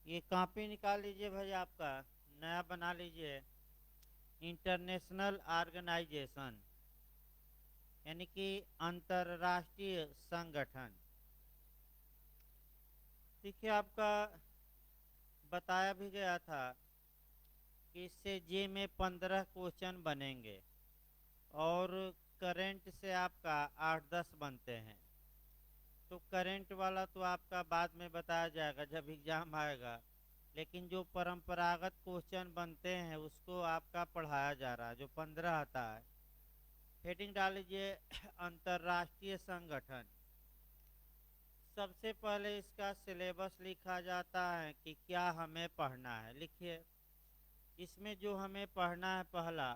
ये कॉपी निकाल लीजिए भाई, आपका नया बना लीजिए। इंटरनेशनल ऑर्गेनाइजेशन यानी कि अंतर्राष्ट्रीय संगठन। देखिए, आपका बताया भी गया था कि इससे जे में 15 क्वेश्चन बनेंगे और करंट से आपका 8-10 बनते हैं। तो करंट वाला तो आपका बाद में बताया जाएगा जब एग्जाम आएगा, लेकिन जो परंपरागत क्वेश्चन बनते हैं उसको आपका पढ़ाया जा रहा है, जो 15 आता है। हेडिंग डाल लीजिए अंतर्राष्ट्रीय संगठन। सबसे पहले इसका सिलेबस लिखा जाता है कि क्या हमें पढ़ना है। लिखिए, इसमें जो हमें पढ़ना है, पहला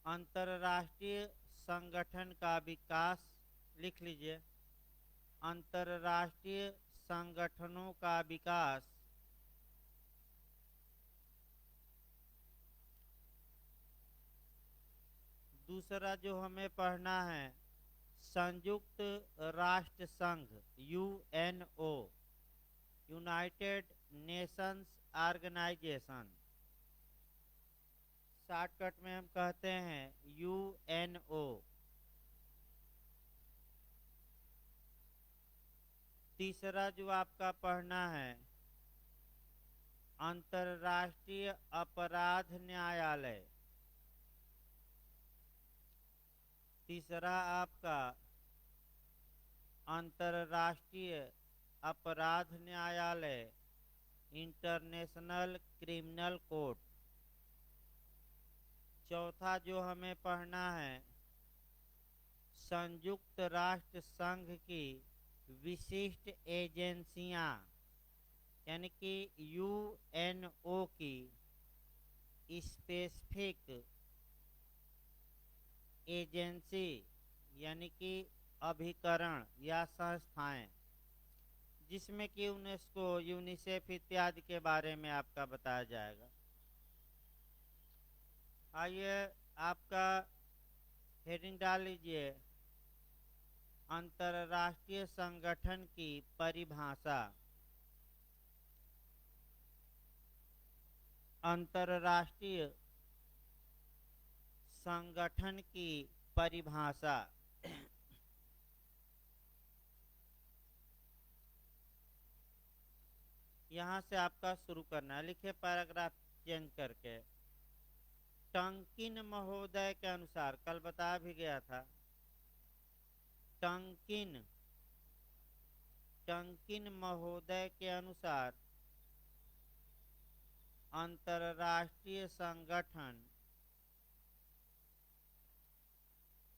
अंतर्राष्ट्रीय संगठन का विकास। लिख लीजिए, अंतर्राष्ट्रीय संगठनों का विकास। दूसरा जो हमें पढ़ना है, संयुक्त राष्ट्र संघ, UNO, United Nations Organization. Shortcut में हम कहते हैं यूएनओ। तीसरा जो आपका पढ़ना है, अंतर्राष्ट्रीय अपराध न्यायालय। तीसरा आपका अंतर्राष्ट्रीय अपराध न्यायालय, इंटरनेशनल क्रिमिनल कोर्ट। चौथा जो हमें पढ़ना है, संयुक्त राष्ट्र संघ की विशिष्ट एजेंसियां यानी कि यूएनओ की स्पेसिफिक एजेंसी यानी कि अभिकरण या संस्थाएं, जिसमें कि यूनेस्को, यूनिसेफ इत्यादि के बारे में आपका बताया जाएगा। आइए, आपका हेडिंग डाल लीजिए अंतर्राष्ट्रीय संगठन की परिभाषा। अंतर्राष्ट्रीय संगठन की परिभाषा। यहां से आपका शुरू करना है। लिखिए, पैराग्राफ चेंज करके। टंकिन महोदय के अनुसार, कल बताया भी गया था, टंकिन टंकिन महोदय के अनुसार अंतर्राष्ट्रीय संगठन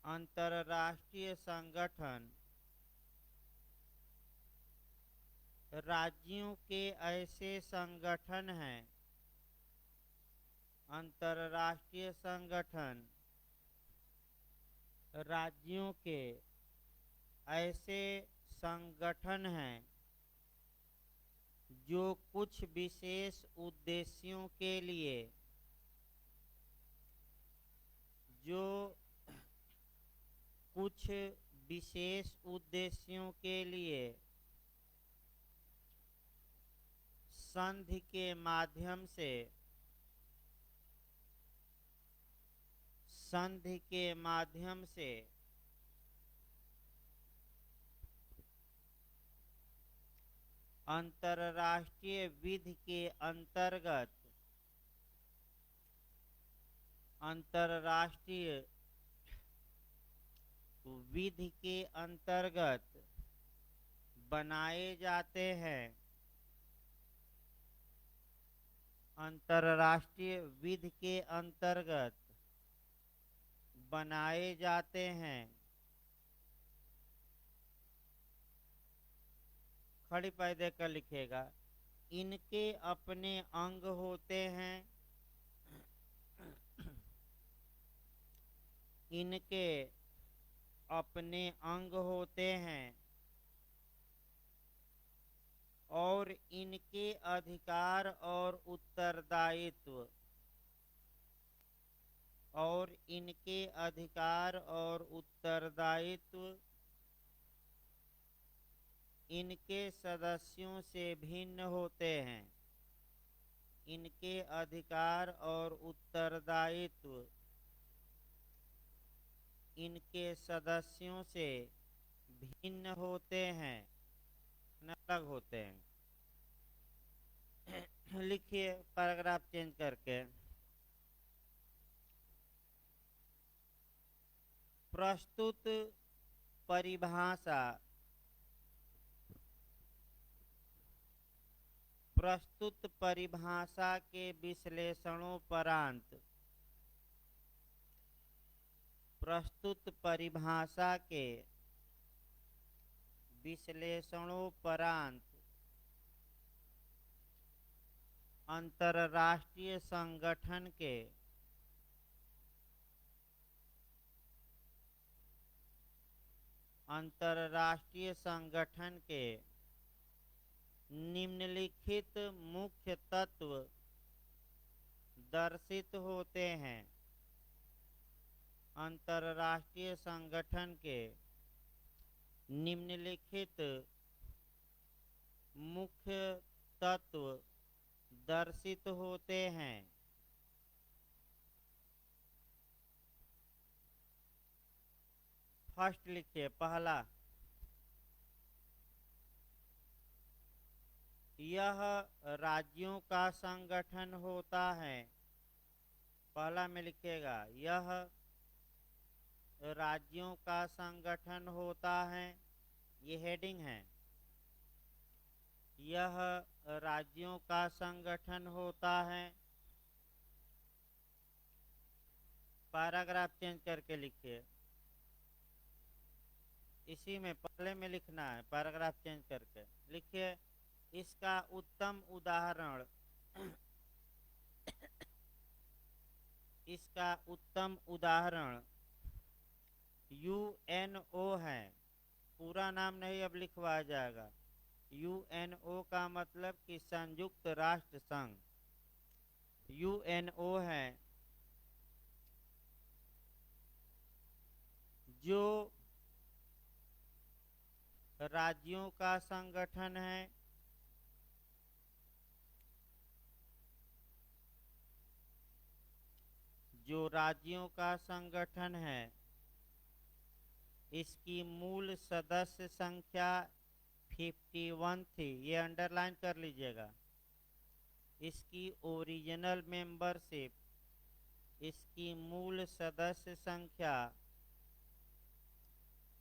अंतर्राष्ट्रीय संगठन राज्यों के ऐसे संगठन हैं। अंतर्राष्ट्रीय संगठन राज्यों के ऐसे संगठन हैं जो कुछ विशेष उद्देश्यों के लिए जो कुछ विशेष उद्देश्यों के लिए संधि के माध्यम से संधि के माध्यम से अंतर्राष्ट्रीय विधि के अंतर्गत अंतर्राष्ट्रीय विधि के अंतर्गत बनाए जाते हैं। अंतर्राष्ट्रीय विधि के अंतर्गत बनाए जाते हैं। खड़ी पैदे देकर लिखेगा, इनके अपने अंग होते हैं। इनके अपने अंग होते हैं और इनके अधिकार और इनके अधिकार और उत्तरदायित्व इनके सदस्यों से भिन्न होते हैं। इनके अधिकार और उत्तरदायित्व इनके सदस्यों से भिन्न होते हैं, अलग होते हैं। लिखिए पैराग्राफ चेंज करके। प्रस्तुत परिभाषा प्रस्तुत परिभाषा के विश्लेषणोपरांत प्रस्तुत परिभाषा के विश्लेषणोपरांत अंतरराष्ट्रीय संगठन के निम्नलिखित मुख्य तत्व दर्शित होते हैं। अंतरराष्ट्रीय संगठन के निम्नलिखित मुख्य तत्व दर्शित होते हैं। फर्स्ट लिखिए, पहला, यह राज्यों का संगठन होता है। पहला में लिखिएगा, यह राज्यों का संगठन होता है। ये हेडिंग है। यह राज्यों का संगठन होता है। पैराग्राफ चेंज करके लिखिए। इसी में पहले में लिखना है, पैराग्राफ चेंज करके लिखिए। इसका उत्तम उदाहरण इसका उत्तम उदाहरण यूएनओ है। पूरा नाम नहीं अब लिखवाया जाएगा। यूएनओ का मतलब कि संयुक्त राष्ट्र संघ, यूएनओ है, जो राज्यों का संगठन है। जो राज्यों का संगठन है, इसकी मूल सदस्य संख्या 51 थी। ये अंडरलाइन कर लीजिएगा। इसकी ओरिजिनल मेंबरशिप, इसकी मूल सदस्य संख्या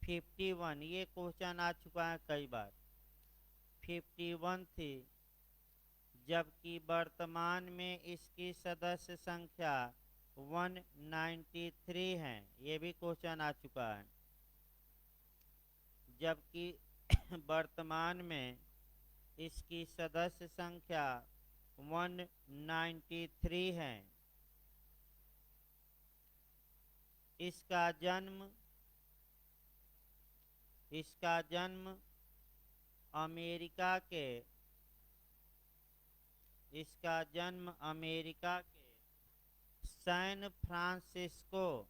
51, ये क्वेश्चन आ चुका है कई बार, 51 थी। जबकि वर्तमान में इसकी सदस्य संख्या 193 है। ये भी क्वेश्चन आ चुका है। जबकि वर्तमान में इसकी सदस्य संख्या 193 है। इसका जन्म अमेरिका के सैन फ्रांसिस्को,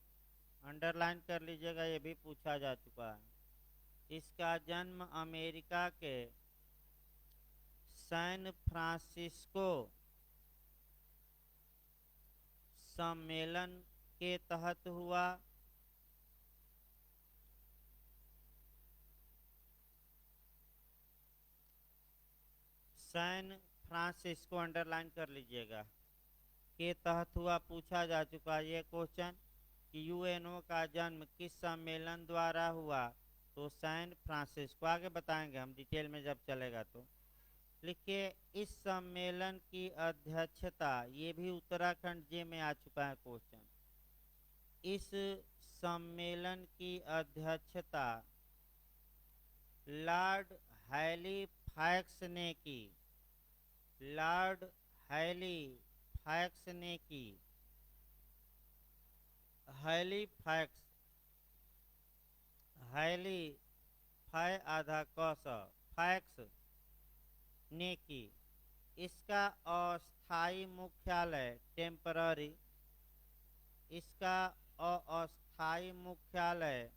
अंडरलाइन कर लीजिएगा, ये भी पूछा जा चुका है। इसका जन्म अमेरिका के सैन फ्रांसिस्को सम्मेलन के तहत हुआ। सैन फ्रांसिस्को अंडरलाइन कर लीजिएगा, के तहत हुआ। पूछा जा चुका है ये क्वेश्चन कि यूएनओ का जन्म किस सम्मेलन द्वारा हुआ, तो सैन फ्रांसिस्को। आगे बताएंगे हम डिटेल में जब चलेगा तो। लिखिए, इस सम्मेलन की अध्यक्षता, ये भी उत्तराखंड जे में आ चुका है क्वेश्चन। इस सम्मेलन की अध्यक्षता लॉर्ड हैलीफैक्स ने की। लॉर्ड हैलीफैक्स ने की। फैक्स ने की। इसका अस्थाई मुख्यालय, टेम्पररी, इसका अस्थाई मुख्यालय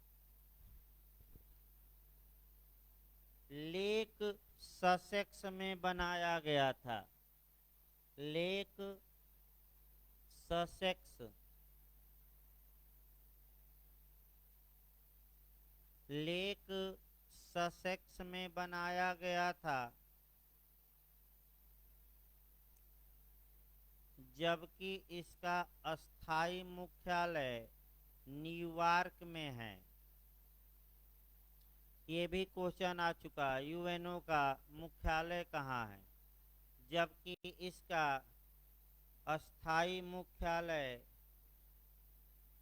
लेक लेक ससेक्स में बनाया गया था। लेक ससेक्स, लेक ससेक्स में बनाया गया था, जबकि इसका अस्थाई मुख्यालय न्यूयॉर्क में है। ये भी क्वेश्चन आ चुका है, यूएनओ का मुख्यालय कहाँ है, जबकि इसका अस्थाई मुख्यालय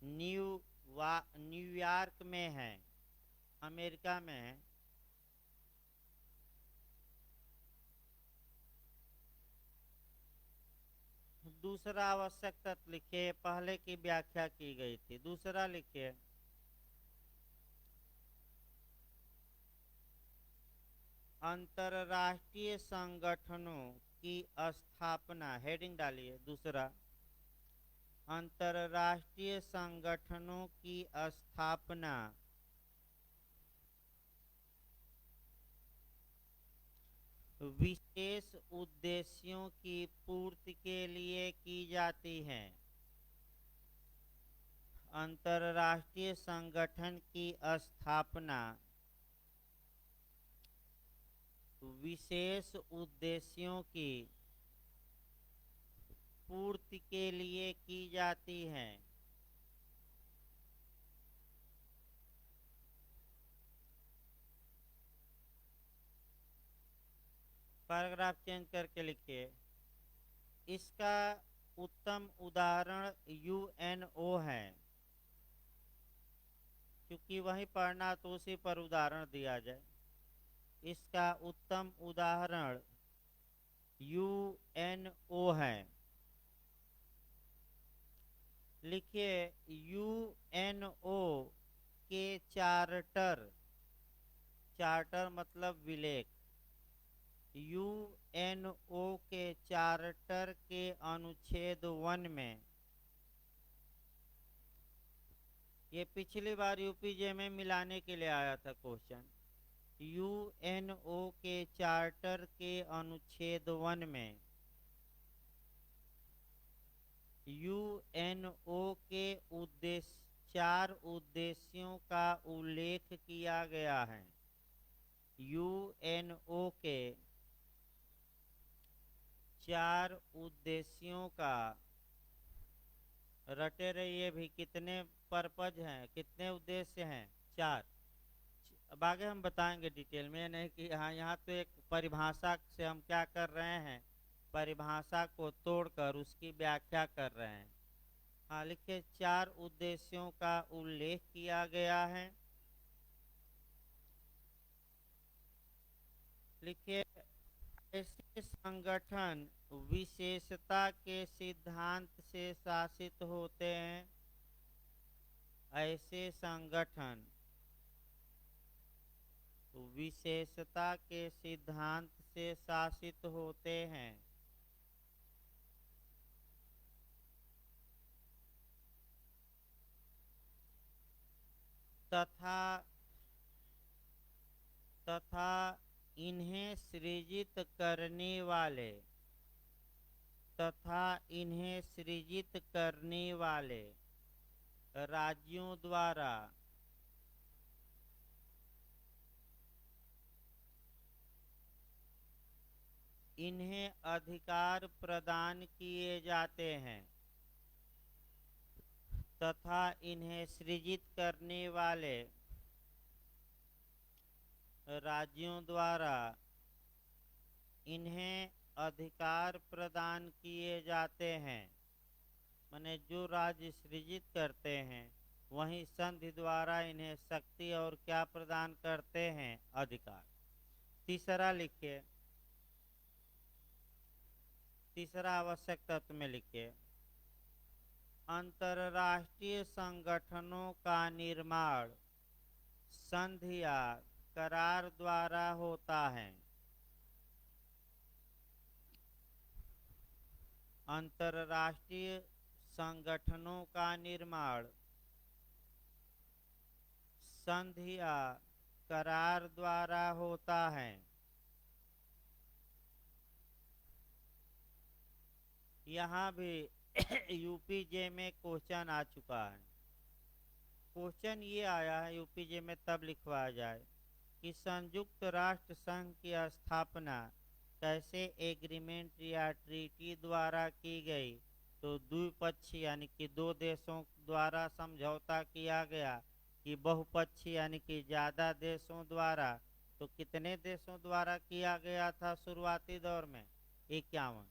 न्यूयॉर्क में है, अमेरिका में है। दूसरा आवश्यक तत्व लिखिए, पहले की व्याख्या की गई थी। दूसरा लिखिए, अंतरराष्ट्रीय संगठनों की स्थापना, हेडिंग डालिए। दूसरा, अंतरराष्ट्रीय संगठनों की स्थापना विशेष उद्देश्यों की पूर्ति के लिए की जाती है। अंतरराष्ट्रीय संगठन की स्थापना विशेष उद्देश्यों की पूर्ति के लिए की जाती है। पैराग्राफ चेंज करके लिखिए, इसका उत्तम उदाहरण यूएनओ है। क्योंकि वही पढ़ना तो उसी पर उदाहरण दिया जाए। इसका उत्तम उदाहरण यूएनओ है। लिखिए, यूएनओ के चार्टर, चार्टर मतलब विलेख, यूएनओ के चार्टर के अनुच्छेद 1 में, ये पिछली बार यूपीजे में मिलाने के लिए आया था क्वेश्चन, यूएनओ के चार्टर के अनुच्छेद 1 में यूएनओ के उद्देश्य, 4 उद्देश्यों का उल्लेख किया गया है। यूएनओ के 4 उद्देश्यों का, रटे रहिए भी, कितने पर्पज हैं, कितने उद्देश्य हैं? 4। अब आगे हम बताएंगे डिटेल में, नहीं कि हाँ यहाँ तो एक परिभाषा से हम क्या कर रहे हैं, परिभाषा को तोड़कर उसकी व्याख्या कर रहे हैं। हाँ लिखिए, 4 उद्देश्यों का उल्लेख किया गया है। लिखिए, ऐसे संगठन विशेषता के सिद्धांत से शासित होते हैं। ऐसे संगठन विशेषता के सिद्धांत से शासित होते हैं तथा इन्हें सृजित करने वाले राज्यों द्वारा इन्हें अधिकार प्रदान किए जाते हैं, तथा इन्हें सृजित करने वाले राज्यों द्वारा इन्हें अधिकार प्रदान किए जाते हैं। माने जो राज्य सृजित करते हैं वहीं संधि द्वारा इन्हें शक्ति और क्या प्रदान करते हैं? अधिकार। तीसरा लिखिए, तीसरा आवश्यक तत्व में लिखिए, अंतरराष्ट्रीय संगठनों का निर्माण संधि या करार द्वारा होता है। अंतरराष्ट्रीय संगठनों का निर्माण संधि या करार द्वारा होता है। यहाँ भी यूपीजे में क्वेश्चन आ चुका है। क्वेश्चन ये आया है यूपीजे में, तब लिखवाया जाए कि संयुक्त राष्ट्र संघ की स्थापना कैसे एग्रीमेंट या ट्रीटी द्वारा की गई। तो द्विपक्षीय यानी कि दो देशों द्वारा समझौता किया गया, कि बहुपक्षीय यानी कि ज्यादा देशों द्वारा। तो कितने देशों द्वारा किया गया था शुरुआती दौर में? 51।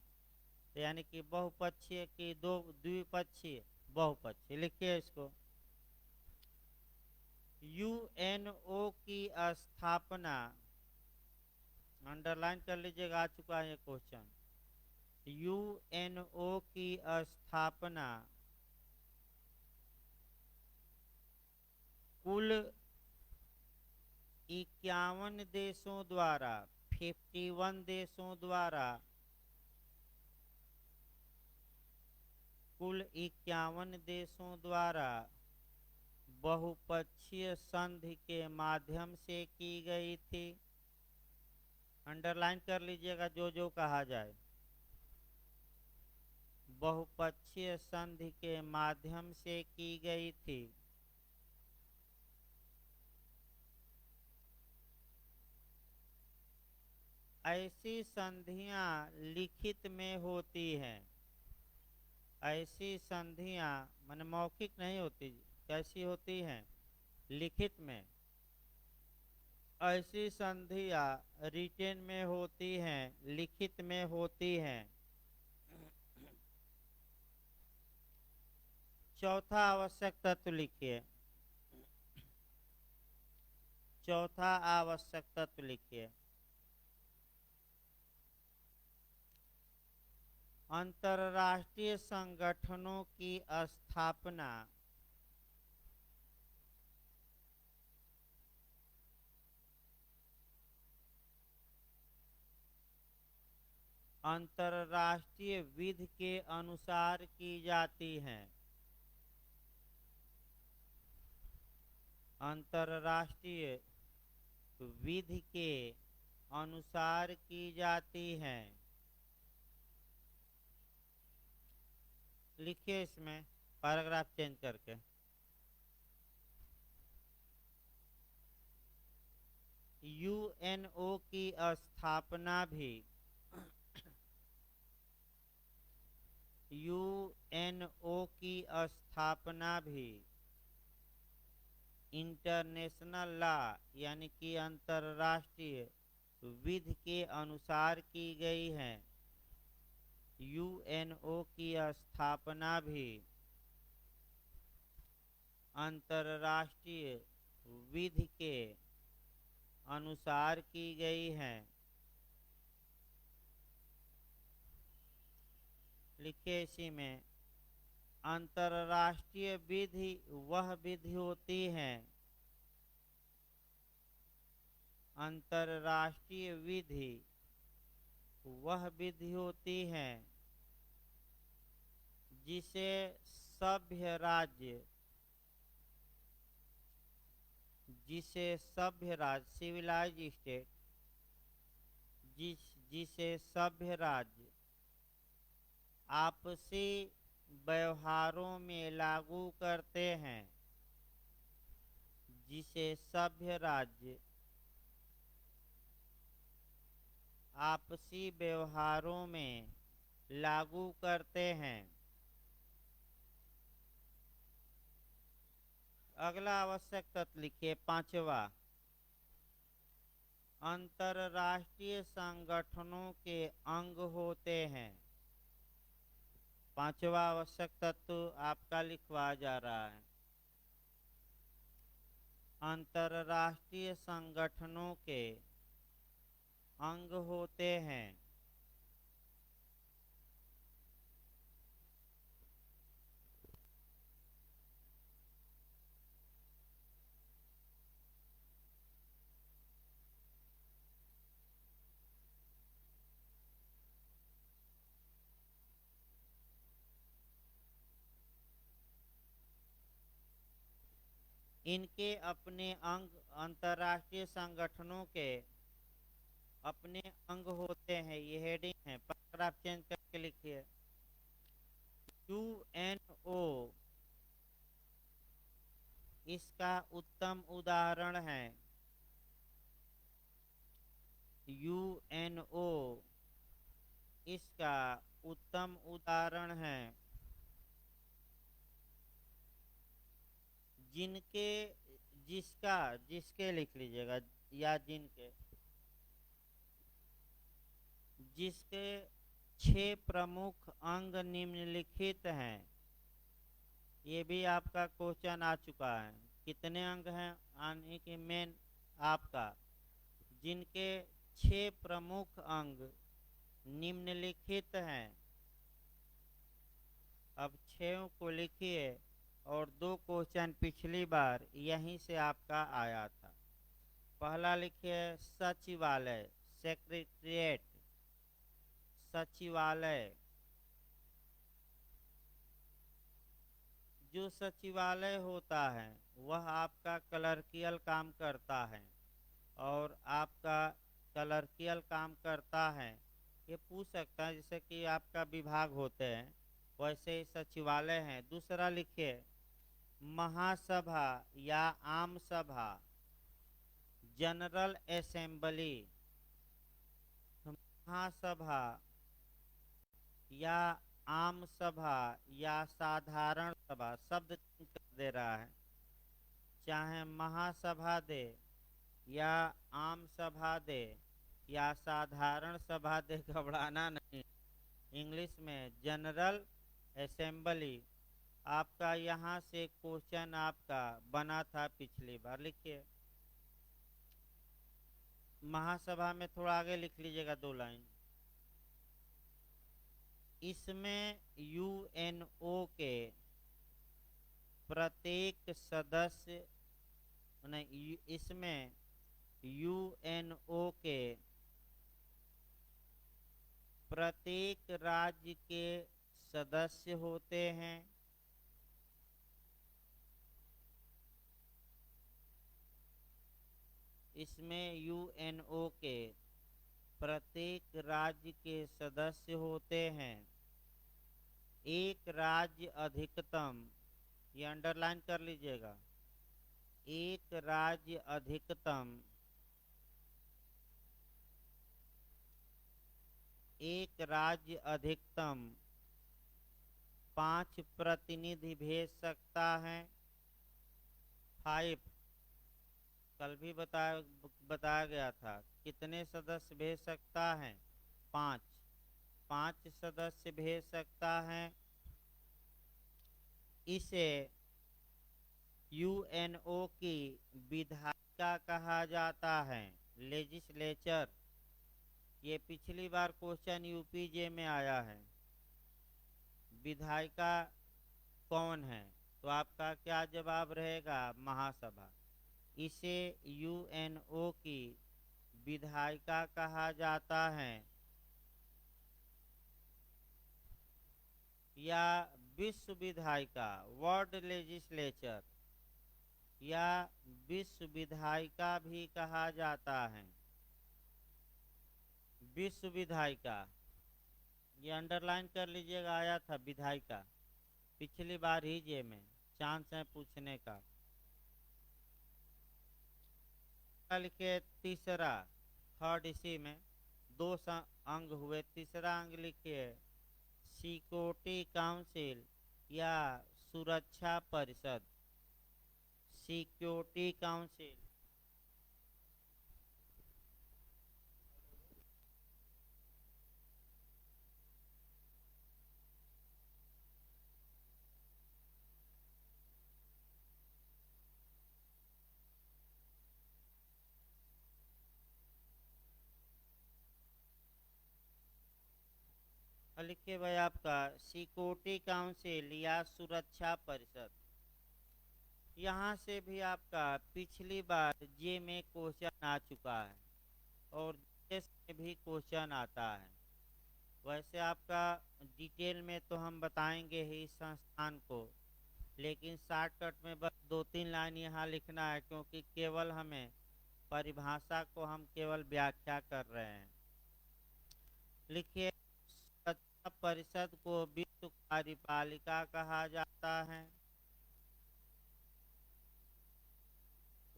तो यानी कि बहुपक्षीय की दो, द्विपक्षीय बहुपक्षीय। लिखिए इसको। यूएनओ की स्थापना, अंडरलाइन कर लीजिएगा, आ चुका है ये क्वेश्चन। यूएनओ की स्थापना कुल 51 देशों द्वारा, 51 देशों द्वारा, कुल 51 देशों द्वारा बहुपक्षीय संधि के माध्यम से की गई थी। अंडरलाइन कर लीजिएगा जो जो कहा जाए। बहुपक्षीय संधि के माध्यम से की गई थी। ऐसी संधियां लिखित में होती हैं। ऐसी संधियां माने मौखिक नहीं होती। कैसी होती हैं? लिखित में। ऐसी संधियां रिटेन में होती हैं, लिखित में होती हैं। चौथा आवश्यक तत्व लिखिए। चौथा आवश्यक तत्व लिखिए। अंतर्राष्ट्रीय संगठनों की स्थापना अंतर्राष्ट्रीय विधि के अनुसार की जाती हैं। अंतर्राष्ट्रीय विधि के अनुसार की जाती हैं। लिखिए इसमें पैराग्राफ चेंज करके। यूएनओ की स्थापना भी यूएनओ की स्थापना भी इंटरनेशनल लॉ यानी कि अंतर्राष्ट्रीय विधि के अनुसार की गई है। यूएनओ की स्थापना भी अंतर्राष्ट्रीय विधि के अनुसार की गई है। लिखिए इसी में, अंतर्राष्ट्रीय विधि वह विधि होती है, अंतर्राष्ट्रीय विधि वह विधि होती है जिसे सभ्य राज्य सिविलाइज स्टेट जिसे सभ्य राज्य आपसी व्यवहारों में लागू करते हैं, जिसे सभ्य राज्य आपसी व्यवहारों में लागू करते हैं। अगला आवश्यक तत्व लिखिए, पांचवा। अंतर्राष्ट्रीय संगठनों के अंग होते हैं। पांचवा आवश्यक तत्व आपका लिखवा जा रहा है। अंतर्राष्ट्रीय संगठनों के अंग होते हैं। इनके अपने अंग, अंतर्राष्ट्रीय संगठनों के अपने अंग होते हैं। ये हेडिंग है, पैराग्राफ चेंज करके लिखिए। UNO इसका उत्तम उदाहरण है। UNO इसका उत्तम उदाहरण है जिनके जिसका जिसके लिख लीजिएगा या जिनके जिसके 6 प्रमुख अंग निम्नलिखित हैं। ये भी आपका क्वेश्चन आ चुका है। कितने अंग हैं आने के मेन आपका, जिनके 6 प्रमुख अंग निम्नलिखित हैं। अब 6 को लिखिए और 2 क्वेश्चन पिछली बार यहीं से आपका आया था। पहला लिखिए सचिवालय, सेक्रेटरिएट, सचिवालय। जो सचिवालय होता है वह आपका क्लर्कियल काम करता है, और आपका क्लर्कियल काम करता है। ये पूछ सकता है जैसे कि आपका विभाग होते हैं वैसे ही सचिवालय है। दूसरा लिखिए महासभा या आम सभा, जनरल असेंबली। महासभा या आम सभा या साधारण सभा, शब्द कर दे रहा है, चाहे महासभा दे या आम सभा दे या साधारण सभा दे, घबराना नहीं। इंग्लिश में जनरल असेंबली आपका यहाँ से क्वेश्चन आपका बना था पिछली बार। लिखिए महासभा में थोड़ा आगे लिख लीजिएगा 2 लाइन। इसमें UNO के प्रत्येक सदस्य नहीं, इसमें UNO के प्रत्येक राज्य के सदस्य होते हैं। इसमें UNO के प्रत्येक राज्य के सदस्य होते हैं। एक राज्य अधिकतम, ये अंडरलाइन कर लीजिएगा, एक राज्य अधिकतम एक राज्य अधिकतम 5 प्रतिनिधि भेज सकता है। 5 कल भी बताया गया था। कितने सदस्य भेज सकता है? 5 सदस्य भेज सकता है। इसे UNO की विधायिका कहा जाता है, लेजिस्लेचर। ये पिछली बार क्वेश्चन UPJ में आया है। विधायिका कौन है? तो आपका क्या जवाब रहेगा? महासभा। इसे UNO की विधायिका कहा जाता है, या विश्व विधायिका, वर्ल्ड लेजिस्लेचर, या विश्व विधायिका भी कहा जाता है। विश्व विधायिका, ये अंडरलाइन कर लीजिएगा, आया था विधायिका पिछली बार ही जे में, चांस है पूछने का। लिखिए तीसरा, थर्ड, इसी में 2 अंग हुए। तीसरा अंग लिखिए सिक्योरिटी काउंसिल या सुरक्षा परिषद, सिक्योरिटी काउंसिल। लिखिए भाई आपका सिक्योरिटी काउंसिल या सुरक्षा परिषद। यहाँ से भी आपका पिछली बार जे में क्वेश्चन आ चुका है और जीएस में भी क्वेश्चन आता है। वैसे आपका डिटेल में तो हम बताएंगे ही इस संस्थान को, लेकिन शॉर्टकट में बस 2-3 लाइन यहाँ लिखना है, क्योंकि केवल हमें परिभाषा को हम केवल व्याख्या कर रहे हैं। लिखिए परिषद को विश्व कार्यपालिका कहा जाता है।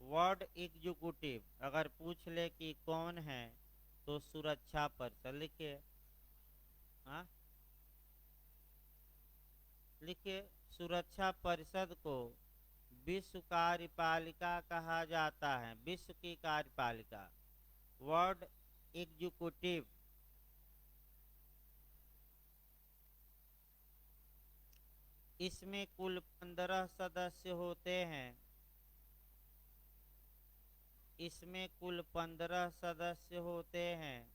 वर्ल्ड एग्जीक्यूटिव अगर पूछ ले कि कौन है तो सुरक्षा परिषद लिखिए। हाँ, लिखिए सुरक्षा परिषद को विश्व कार्यपालिका कहा जाता है। विश्व की कार्यपालिका वर्ल्ड एग्जीक्यूटिव। इसमें कुल 15 सदस्य होते हैं। इसमें कुल 15 सदस्य होते हैं।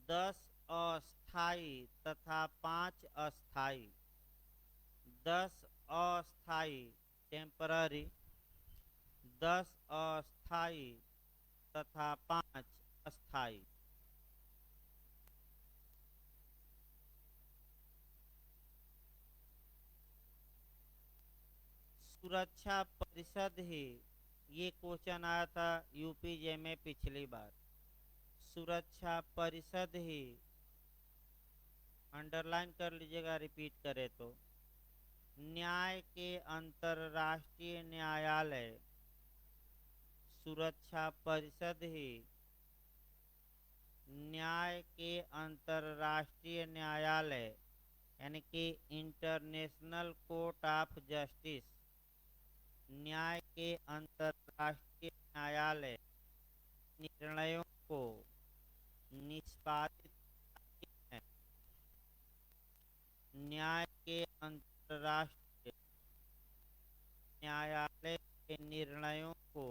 10 अस्थाई तथा 5 अस्थाई। 10 अस्थाई टेम्पररी, 10 अस्थाई तथा 5 अस्थाई। सुरक्षा परिषद ही, ये क्वेश्चन आया था यूपीजे में पिछली बार। सुरक्षा परिषद ही, अंडरलाइन कर लीजिएगा रिपीट करे तो, न्याय के अंतर्राष्ट्रीय न्यायालय। सुरक्षा परिषद ही न्याय के अंतर्राष्ट्रीय न्यायालय यानी कि इंटरनेशनल कोर्ट ऑफ जस्टिस, न्याय के अंतर्राष्ट्रीय न्यायालय निर्णयों को निष्पादित करती है। न्याय के अंतर्राष्ट्रीय न्यायालय के निर्णयों को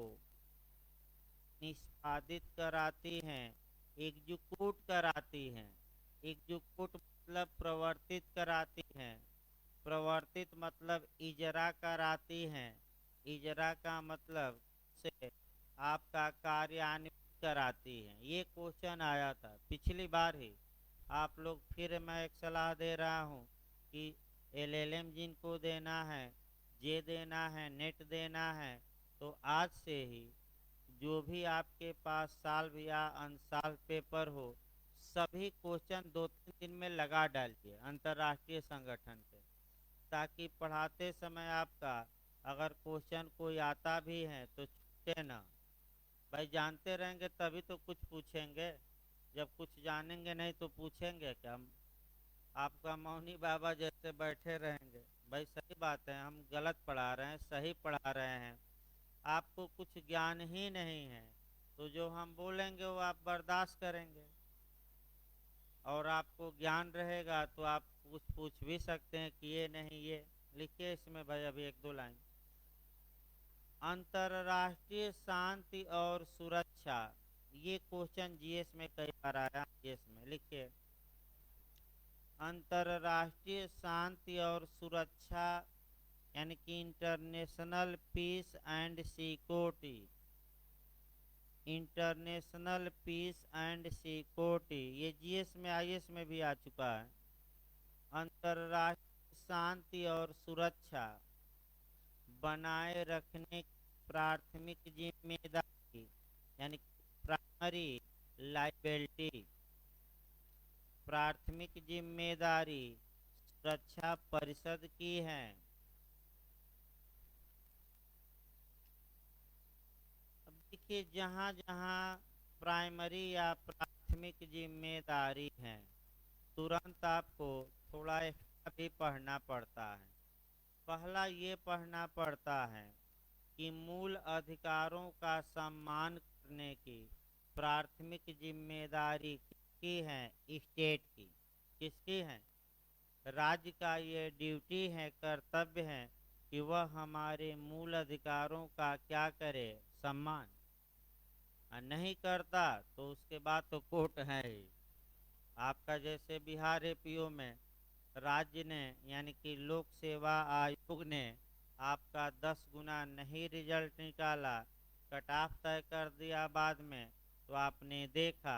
निष्पादित कराती हैं, एग्जीक्यूट कराती हैं। एग्जीक्यूट मतलब प्रवर्तित कराती हैं। प्रवर्तित मतलब इजरा कराती हैं। इजरा का मतलब से आपका कार्यान्वित कराती हैं। ये क्वेश्चन आया था पिछली बार ही। आप लोग फिर मैं एक सलाह दे रहा हूँ कि एलएलएम जिनको देना है, जे देना है, नेट देना है, तो आज से ही जो भी आपके पास साल या अनसाल पेपर हो, सभी क्वेश्चन 2-3 दिन में लगा डालिए अंतर्राष्ट्रीय संगठन के, ताकि पढ़ाते समय आपका अगर क्वेश्चन कोई आता भी है तो छूटे ना। भाई जानते रहेंगे तभी तो कुछ पूछेंगे, जब कुछ जानेंगे नहीं तो पूछेंगे क्या? हम आपका मौनी बाबा जैसे बैठे रहेंगे? भाई सही बात है, हम गलत पढ़ा रहे हैं, सही पढ़ा रहे हैं, आपको कुछ ज्ञान ही नहीं है, तो जो हम बोलेंगे वो आप बर्दाश्त करेंगे। और आपको ज्ञान रहेगा तो आप पूछ भी सकते हैं कि ये नहीं ये लिखिए इसमें भाई अभी 1-2 लाइन। अंतरराष्ट्रीय शांति और सुरक्षा, ये क्वेश्चन जीएस में कई बार आया। जीएस में लिखिए अंतरराष्ट्रीय शांति और सुरक्षा यानी कि international peace and security. International peace and security ये जीएस में आईएएस में भी आ चुका है। अंतरराष्ट्रीय शांति और सुरक्षा बनाए रखने की प्राथमिक जिम्मेदारी यानी प्राइमरी लाइबिलिटी, प्राथमिक जिम्मेदारी सुरक्षा परिषद की है। अब देखिए जहाँ जहाँ प्राइमरी या प्राथमिक जिम्मेदारी है, तुरंत आपको थोड़ा एक्स्ट्रा भी पढ़ना पड़ता है। पहला ये पढ़ना पड़ता है कि मूल अधिकारों का सम्मान करने की प्राथमिक जिम्मेदारी किसकी है? स्टेट की। किसकी है? राज्य का ये ड्यूटी है, कर्तव्य है कि वह हमारे मूल अधिकारों का क्या करे? सम्मान। और नहीं करता तो उसके बाद तो कोर्ट है ही। आपका जैसे बिहार एपीओ में राज्य ने यानी कि लोक सेवा आयोग ने आपका 10 गुना नहीं रिजल्ट निकाला, कट ऑफ तय कर दिया बाद में, तो आपने देखा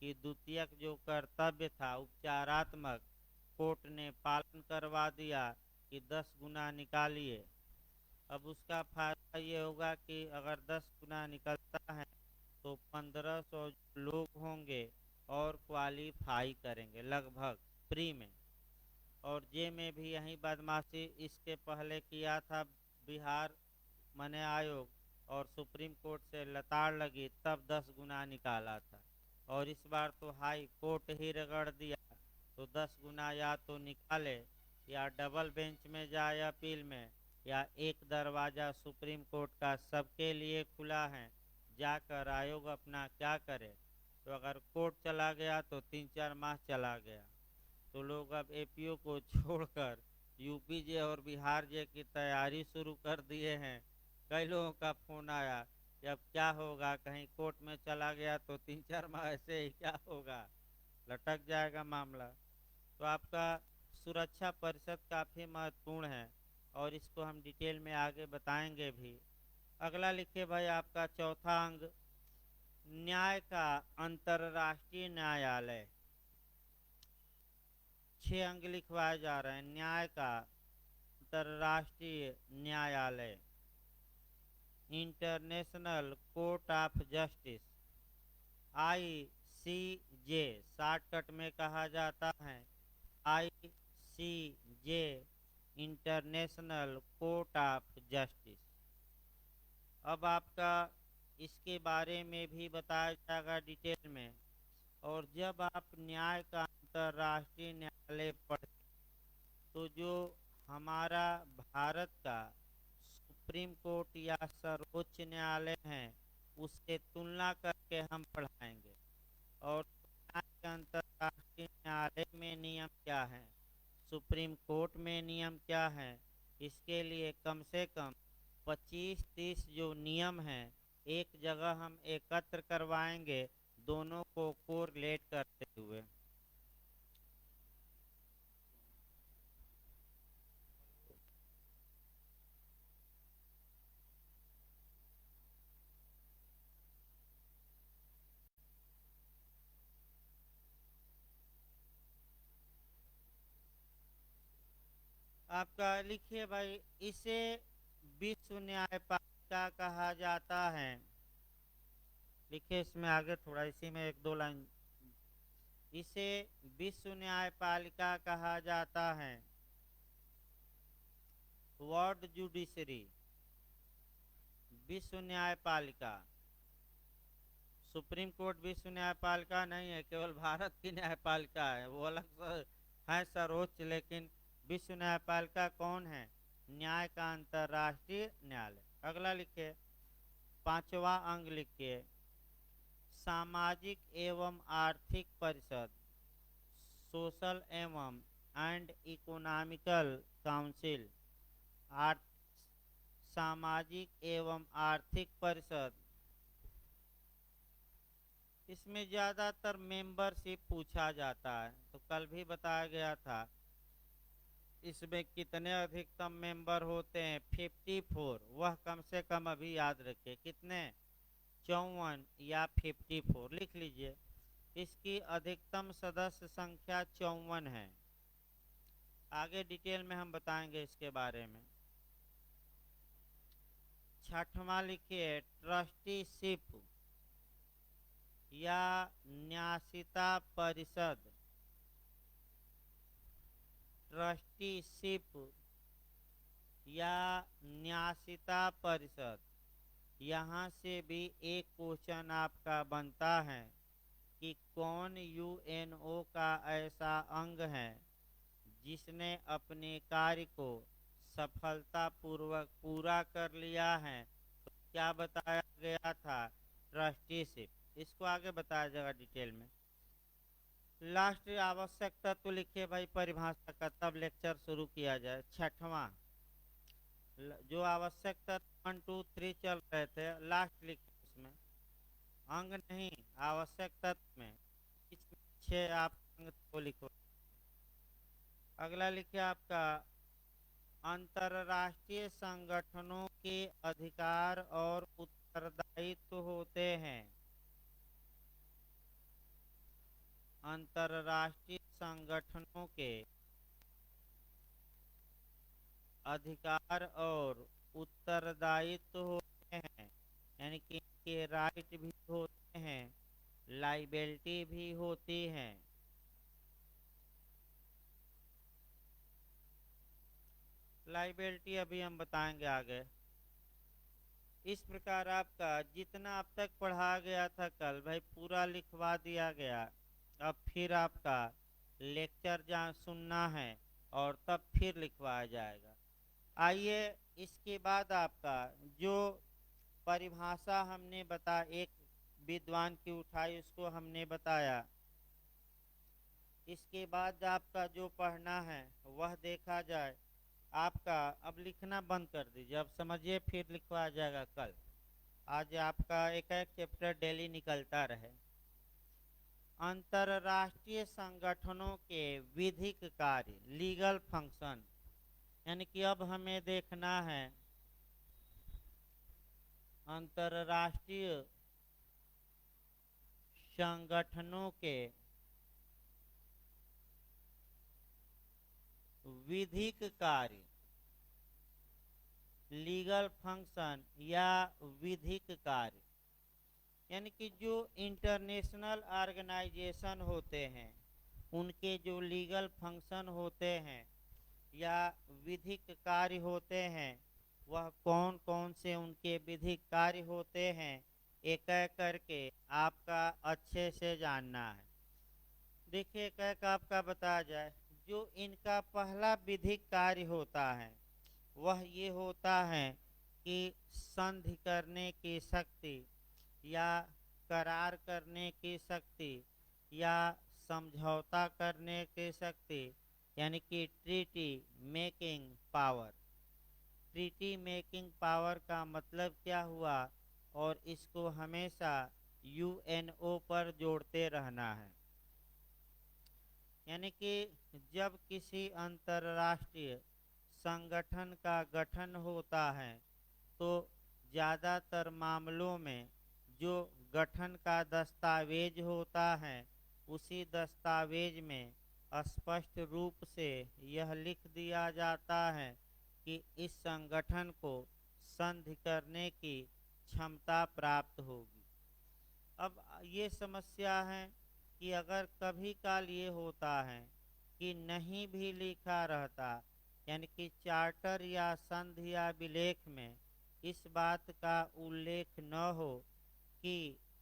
कि द्वितीयक जो कर्तव्य था उपचारात्मक, कोर्ट ने पालन करवा दिया कि 10 गुना निकालिए। अब उसका फायदा ये होगा कि अगर 10 गुना निकलता है तो 1500 लोग होंगे और क्वालिफाई करेंगे लगभग प्री में। और जे में भी यही बदमाशी इसके पहले किया था बिहार मने आयोग, और सुप्रीम कोर्ट से लताड़ लगी तब 10 गुना निकाला था। और इस बार तो हाई कोर्ट ही रगड़ दिया, तो 10 गुना या तो निकाले या डबल बेंच में जाए अपील में, या एक दरवाज़ा सुप्रीम कोर्ट का सबके लिए खुला है, जाकर आयोग अपना क्या करे। तो अगर कोर्ट चला गया तो 3-4 माह चला गया, तो लोग अब एपीओ को छोड़कर यूपी जे और बिहार जे की तैयारी शुरू कर दिए हैं। कई लोगों का फोन आया कि अब क्या होगा, कहीं कोर्ट में चला गया तो 3-4 माह ऐसे ही क्या होगा, लटक जाएगा मामला। तो आपका सुरक्षा परिषद काफ़ी महत्वपूर्ण है और इसको हम डिटेल में आगे बताएंगे भी। अगला लिखिए भाई आपका चौथा अंग, न्याय का अंतर्राष्ट्रीय न्यायालय। 6 अंग लिखवाए जा रहे हैं। न्याय का अंतर्राष्ट्रीय न्यायालय, international court of justice, ICJ shortcut में कहा जाता है, ICJ international court of justice. अब आपका इसके बारे में भी बताया जाएगा डिटेल में। और जब आप न्याय का अंतर्राष्ट्रीय न्यायालय पढ़ते तो जो हमारा भारत का सुप्रीम कोर्ट या सर्वोच्च न्यायालय है उससे तुलना करके हम पढ़ाएंगे। और न्याय के अंतर्राष्ट्रीय न्यायालय में नियम क्या है, सुप्रीम कोर्ट में नियम क्या है, इसके लिए कम से कम 25-30 जो नियम हैं एक जगह हम एकत्र करवाएंगे, दोनों को कोरिलेट करते हुए। आपका लिखिए भाई, इसे विश्व न्यायपालिका कहा जाता है। लिखिए इसमें आगे थोड़ा, इसी में 1-2 लाइन। इसे विश्व न्यायपालिका कहा जाता है। वर्ल्ड जुडिशरी, विश्व न्यायपालिका। सुप्रीम कोर्ट विश्व न्यायपालिका नहीं है, केवल भारत की न्यायपालिका है, वो अलग है सर्वोच्च, लेकिन विश्व न्यायपालिका कौन है, न्याय का अंतर्राष्ट्रीय न्यायालय। अगला लिखिए, 5वां अंग लिखिए, सामाजिक एवं आर्थिक परिषद, सोशल एवं एंड इकोनॉमिकल काउंसिल, सामाजिक एवं आर्थिक परिषद। इसमें ज़्यादातर मेंबरशिप पूछा जाता है, तो कल भी बताया गया था इसमें कितने अधिकतम मेंबर होते हैं, 54। वह कम से कम अभी याद रखिए कितने, 54 या 54 लिख लीजिए। इसकी अधिकतम सदस्य संख्या 54 है। आगे डिटेल में हम बताएंगे इसके बारे में। 6वां लिखिए, ट्रस्टीशिप या न्यासिता परिषद, ट्रस्टीशिप या न्यासिता परिषद। यहाँ से भी एक क्वेश्चन आपका बनता है कि कौन यूएनओ का ऐसा अंग है जिसने अपने कार्य को सफलतापूर्वक पूरा कर लिया है। तो क्या बताया गया था, ट्रस्टीशिप। इसको आगे बताया जाएगा डिटेल में। लास्ट आवश्यक तत्व लिखिए भाई परिभाषा का, तब लेक्चर शुरू किया जाए। 6वां, जो आवश्यक तत्व 1 2 3 चल रहे थे, लास्ट लिखिए उसमें, अंग नहीं आवश्यक तत्व में 6 आप अंग को लिखो। अगला लिखिए आपका, अंतरराष्ट्रीय संगठनों के अधिकार और उत्तरदायित्व होते हैं। अंतरराष्ट्रीय संगठनों के अधिकार और उत्तरदायित्व होते हैं, यानी कि इनके राइट भी होते लाइबिलिटी भी होती हैं। लाइबिलिटी अभी हम बताएंगे आगे। इस प्रकार आपका जितना अब तक पढ़ा गया था कल भाई पूरा लिखवा दिया गया। अब फिर आपका लेक्चर जहाँ सुनना है और तब फिर लिखवाया जाएगा। आइए इसके बाद आपका जो परिभाषा हमने बता एक विद्वान की उठाई उसको हमने बताया। इसके बाद आपका जो पढ़ना है वह देखा जाए। आपका अब लिखना बंद कर दीजिए, अब समझिए फिर लिखवाया जाएगा कल। आज आपका एक एक चैप्टर डेली निकलता रहे। अंतरराष्ट्रीय संगठनों के विधिक कार्य लीगल फंक्शन, यानी कि अब हमें देखना है अंतरराष्ट्रीय संगठनों के विधिक कार्य लीगल फंक्शन या विधिक कार्य, यानी कि जो इंटरनेशनल ऑर्गेनाइजेशन होते हैं उनके जो लीगल फंक्शन होते हैं या विधिक कार्य होते हैं वह कौन कौन से उनके विधिक कार्य होते हैं एक एक करके आपका अच्छे से जानना है। देखिए एक एक आपका बताया जाए। जो इनका पहला विधिक कार्य होता है वह ये होता है कि संधि करने की शक्ति या करार करने की शक्ति या समझौता करने की शक्ति, यानी कि treaty making power. Treaty making power का मतलब क्या हुआ और इसको हमेशा यूएनओ पर जोड़ते रहना है। यानी कि जब किसी अंतर्राष्ट्रीय संगठन का गठन होता है तो ज़्यादातर मामलों में जो गठन का दस्तावेज होता है उसी दस्तावेज में स्पष्ट रूप से यह लिख दिया जाता है कि इस संगठन को संधि करने की क्षमता प्राप्त होगी। अब ये समस्या है कि अगर कभी काल ये होता है कि नहीं भी लिखा रहता, यानी कि चार्टर या संधि या विलेख में इस बात का उल्लेख न हो कि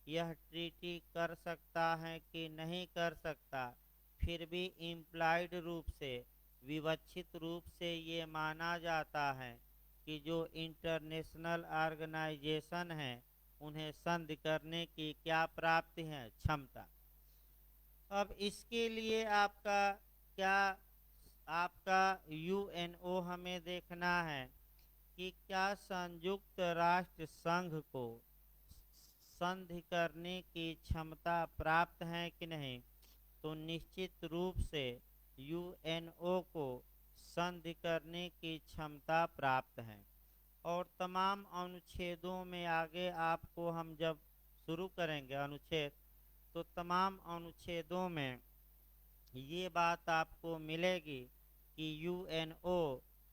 यह ट्रीटी कर सकता है कि नहीं कर सकता, फिर भी इम्प्लाइड रूप से विवक्षित रूप से ये माना जाता है कि जो इंटरनेशनल ऑर्गेनाइजेशन है उन्हें संधि करने की क्या प्राप्ति है, क्षमता। अब इसके लिए आपका क्या आपका यूएनओ हमें देखना है कि क्या संयुक्त राष्ट्र संघ को संधि करने की क्षमता प्राप्त है कि नहीं। तो निश्चित रूप से यूएनओ को संधि करने की क्षमता प्राप्त है। और तमाम अनुच्छेदों में आगे आपको हम जब शुरू करेंगे अनुच्छेद तो तमाम अनुच्छेदों में ये बात आपको मिलेगी कि यूएनओ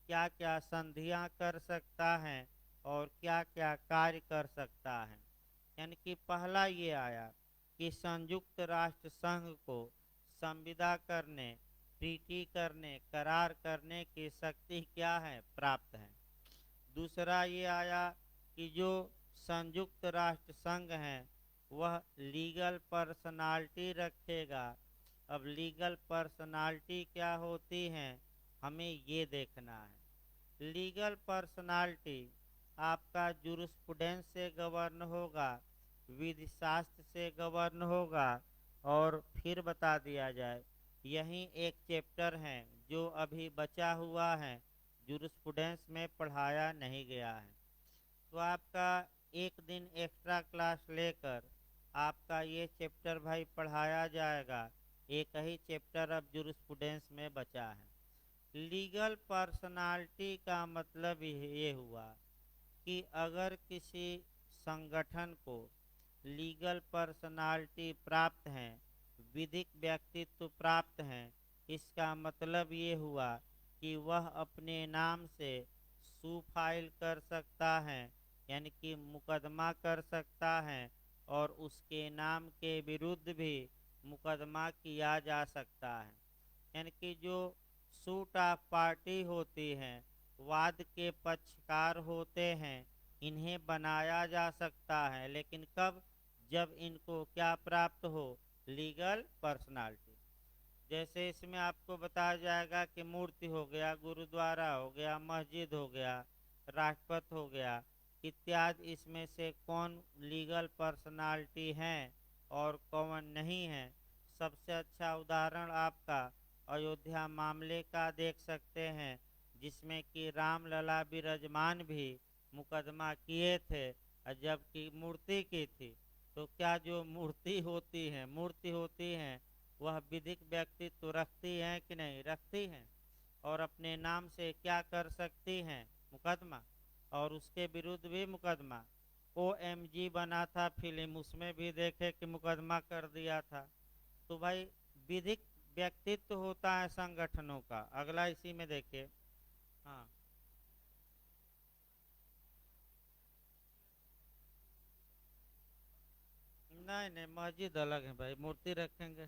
क्या क्या संधियां कर सकता है और क्या क्या कार्य कर सकता है। यानी कि पहला ये आया कि संयुक्त राष्ट्र संघ को संविदा करने, ट्रीटी करने, करार करने की शक्ति क्या है, प्राप्त है। दूसरा ये आया कि जो संयुक्त राष्ट्र संघ है वह लीगल पर्सनालिटी रखेगा। अब लीगल पर्सनालिटी क्या होती है हमें ये देखना है। लीगल पर्सनालिटी आपका जुरिस्प्रूडेंस से गवर्न होगा, विधि शास्त्र से गवर्न होगा। और फिर बता दिया जाए यही एक चैप्टर है जो अभी बचा हुआ है, जुरिस्प्रूडेंस में पढ़ाया नहीं गया है। तो आपका एक दिन एक्स्ट्रा क्लास लेकर आपका ये चैप्टर भाई पढ़ाया जाएगा। एक ही चैप्टर अब जुरिस्प्रूडेंस में बचा है। लीगल पर्सनालिटी का मतलब ये हुआ कि अगर किसी संगठन को लीगल पर्सनालिटी प्राप्त है, विधिक व्यक्तित्व प्राप्त है, इसका मतलब ये हुआ कि वह अपने नाम से सू फाइल कर सकता है, यानी कि मुकदमा कर सकता है और उसके नाम के विरुद्ध भी मुकदमा किया जा सकता है। यानी कि जो सूट ऑफ पार्टी होती हैं, वाद के पक्षकार होते हैं, इन्हें बनाया जा सकता है, लेकिन कब? जब इनको क्या प्राप्त हो? Legal personality. जैसे इसमें आपको बताया जाएगा कि मूर्ति हो गया, गुरुद्वारा हो गया, मस्जिद हो गया, राजपथ हो गया इत्यादि, इसमें से कौन लीगल पर्सनालिटी हैं और कौन नहीं है। सबसे अच्छा उदाहरण आपका अयोध्या मामले का देख सकते हैं, जिसमें कि रामलला विराजमान भी मुकदमा किए थे, और जबकि मूर्ति की थी। तो क्या जो मूर्ति होती हैं वह विधिक व्यक्तित्व रखती हैं कि नहीं रखती हैं, और अपने नाम से क्या कर सकती हैं? मुकदमा। और उसके विरुद्ध भी मुकदमा। OMG बना था फिल्म, उसमें भी देखे कि मुकदमा कर दिया था। तो भाई विधिक व्यक्तित्व होता है संगठनों का। अगला इसी में देखिए। हाँ, नहीं नहीं, मस्जिद अलग है भाई, मूर्ति रखेंगे।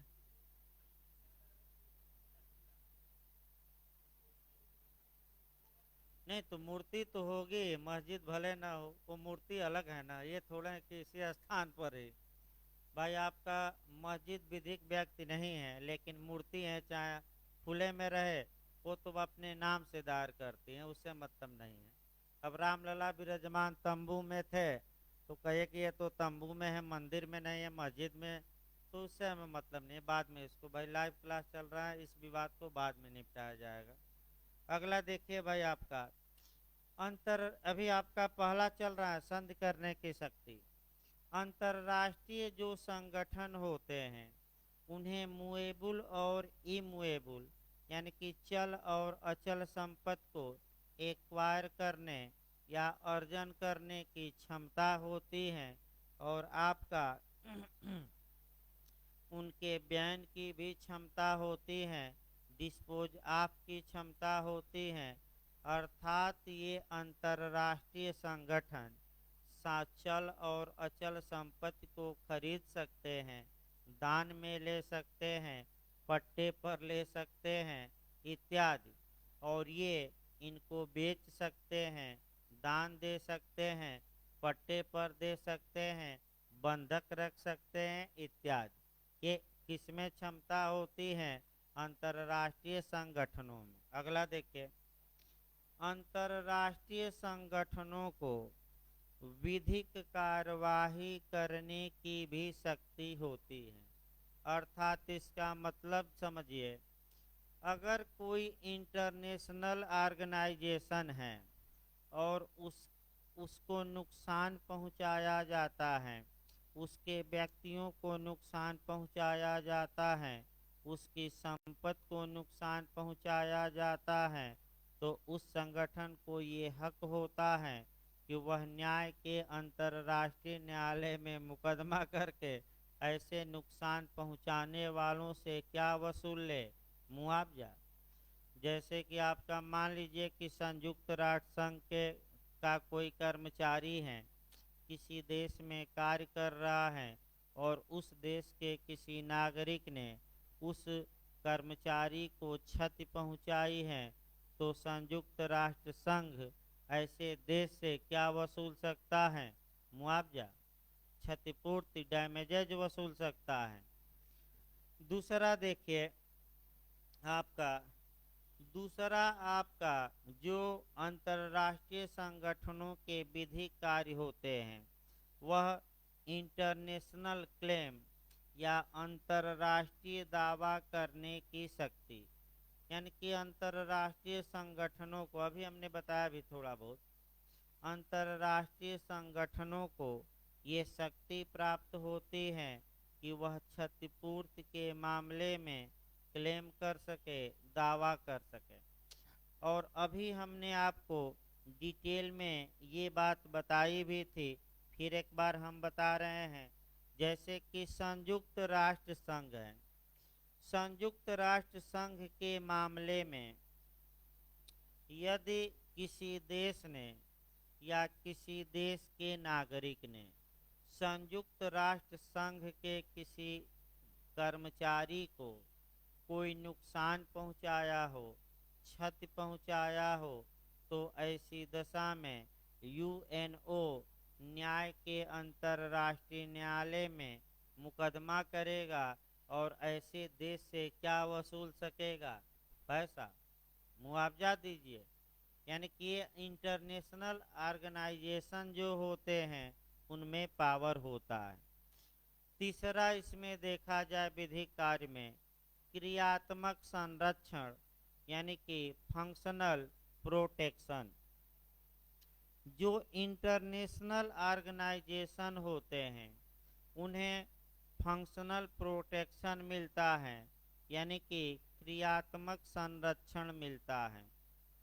नहीं तो मूर्ति तो होगी, मस्जिद भले ना हो, वो मूर्ति अलग है ना, ये थोड़ा है कि इसी स्थान पर है। भाई आपका मस्जिद विधिक व्यक्ति नहीं है, लेकिन मूर्ति है, चाहे खुले में रहे, वो तो अपने नाम से दायर करती हैं, उससे मतलब नहीं है। अब रामलला विराजमान तंबू में थे, तो कहे कि ये तो तंबू में है, मंदिर में नहीं है, मस्जिद में, तो उससे हमें मतलब नहीं है। बाद में इसको, भाई लाइव क्लास चल रहा है, इस विवाद को बाद में निपटाया जाएगा। अगला देखिए भाई आपका अंतर, अभी आपका पहला चल रहा है संधि करने की शक्ति। अंतरराष्ट्रीय जो संगठन होते हैं, उन्हें मूवेबल और इमूवेबल यानी कि चल और अचल संपत्ति को एक्वायर करने या अर्जन करने की क्षमता होती है। और आपका उनके बयान की भी क्षमता होती है, डिस्पोज ऑफ की क्षमता होती है। अर्थात ये अंतरराष्ट्रीय संगठन साचल और अचल संपत्ति को खरीद सकते हैं, दान में ले सकते हैं, पट्टे पर ले सकते हैं इत्यादि। और ये इनको बेच सकते हैं, दान दे सकते हैं, पट्टे पर दे सकते हैं, बंधक रख सकते हैं इत्यादि। ये किसमें क्षमता होती है? अंतरराष्ट्रीय संगठनों में। अगला देखिए, अंतरराष्ट्रीय संगठनों को विधिक कार्यवाही करने की भी शक्ति होती है। अर्थात इसका मतलब समझिए, अगर कोई इंटरनेशनल ऑर्गेनाइजेशन है और उसको नुकसान पहुंचाया जाता है, उसके व्यक्तियों को नुकसान पहुंचाया जाता है, उसकी संपत्ति को नुकसान पहुंचाया जाता है, तो उस संगठन को ये हक होता है कि वह न्याय के अंतर्राष्ट्रीय न्यायालय में मुकदमा करके ऐसे नुकसान पहुंचाने वालों से क्या वसूल ले? मुआवजा। जैसे कि आपका मान लीजिए कि संयुक्त राष्ट्र संघ के का कोई कर्मचारी है, किसी देश में कार्य कर रहा है, और उस देश के किसी नागरिक ने उस कर्मचारी को क्षति पहुंचाई है, तो संयुक्त राष्ट्र संघ ऐसे देश से क्या वसूल सकता है? मुआवजा, क्षतिपूर्ति, डैमेजेज वसूल सकता है। दूसरा देखिए आपका, दूसरा आपका जो अंतर्राष्ट्रीय संगठनों के विधिक कार्य होते हैं, वह इंटरनेशनल क्लेम या अंतर्राष्ट्रीय दावा करने की शक्ति। यानी कि अंतर्राष्ट्रीय संगठनों को, अभी हमने बताया भी थोड़ा बहुत, अंतर्राष्ट्रीय संगठनों को ये शक्ति प्राप्त होती है कि वह क्षतिपूर्ति के मामले में क्लेम कर सके, दावा कर सके। और अभी हमने आपको डिटेल में ये बात बताई भी थी, फिर एक बार हम बता रहे हैं। जैसे कि संयुक्त राष्ट्र संघ है, संयुक्त राष्ट्र संघ के मामले में यदि किसी देश ने या किसी देश के नागरिक ने संयुक्त राष्ट्र संघ के किसी कर्मचारी को कोई नुकसान पहुंचाया हो, क्षति पहुंचाया हो, तो ऐसी दशा में यूएनओ न्याय के अंतर्राष्ट्रीय न्यायालय में मुकदमा करेगा और ऐसे देश से क्या वसूल सकेगा? पैसा, मुआवजा दीजिए। यानी कि ये इंटरनेशनल ऑर्गेनाइजेशन जो होते हैं उनमें पावर होता है। तीसरा इसमें देखा जाए विधिक कार्य में क्रियात्मक संरक्षण यानी कि फंक्शनल प्रोटेक्शन। जो इंटरनेशनल ऑर्गेनाइजेशन होते हैं उन्हें फंक्शनल प्रोटेक्शन मिलता है, यानी कि क्रियात्मक संरक्षण मिलता है।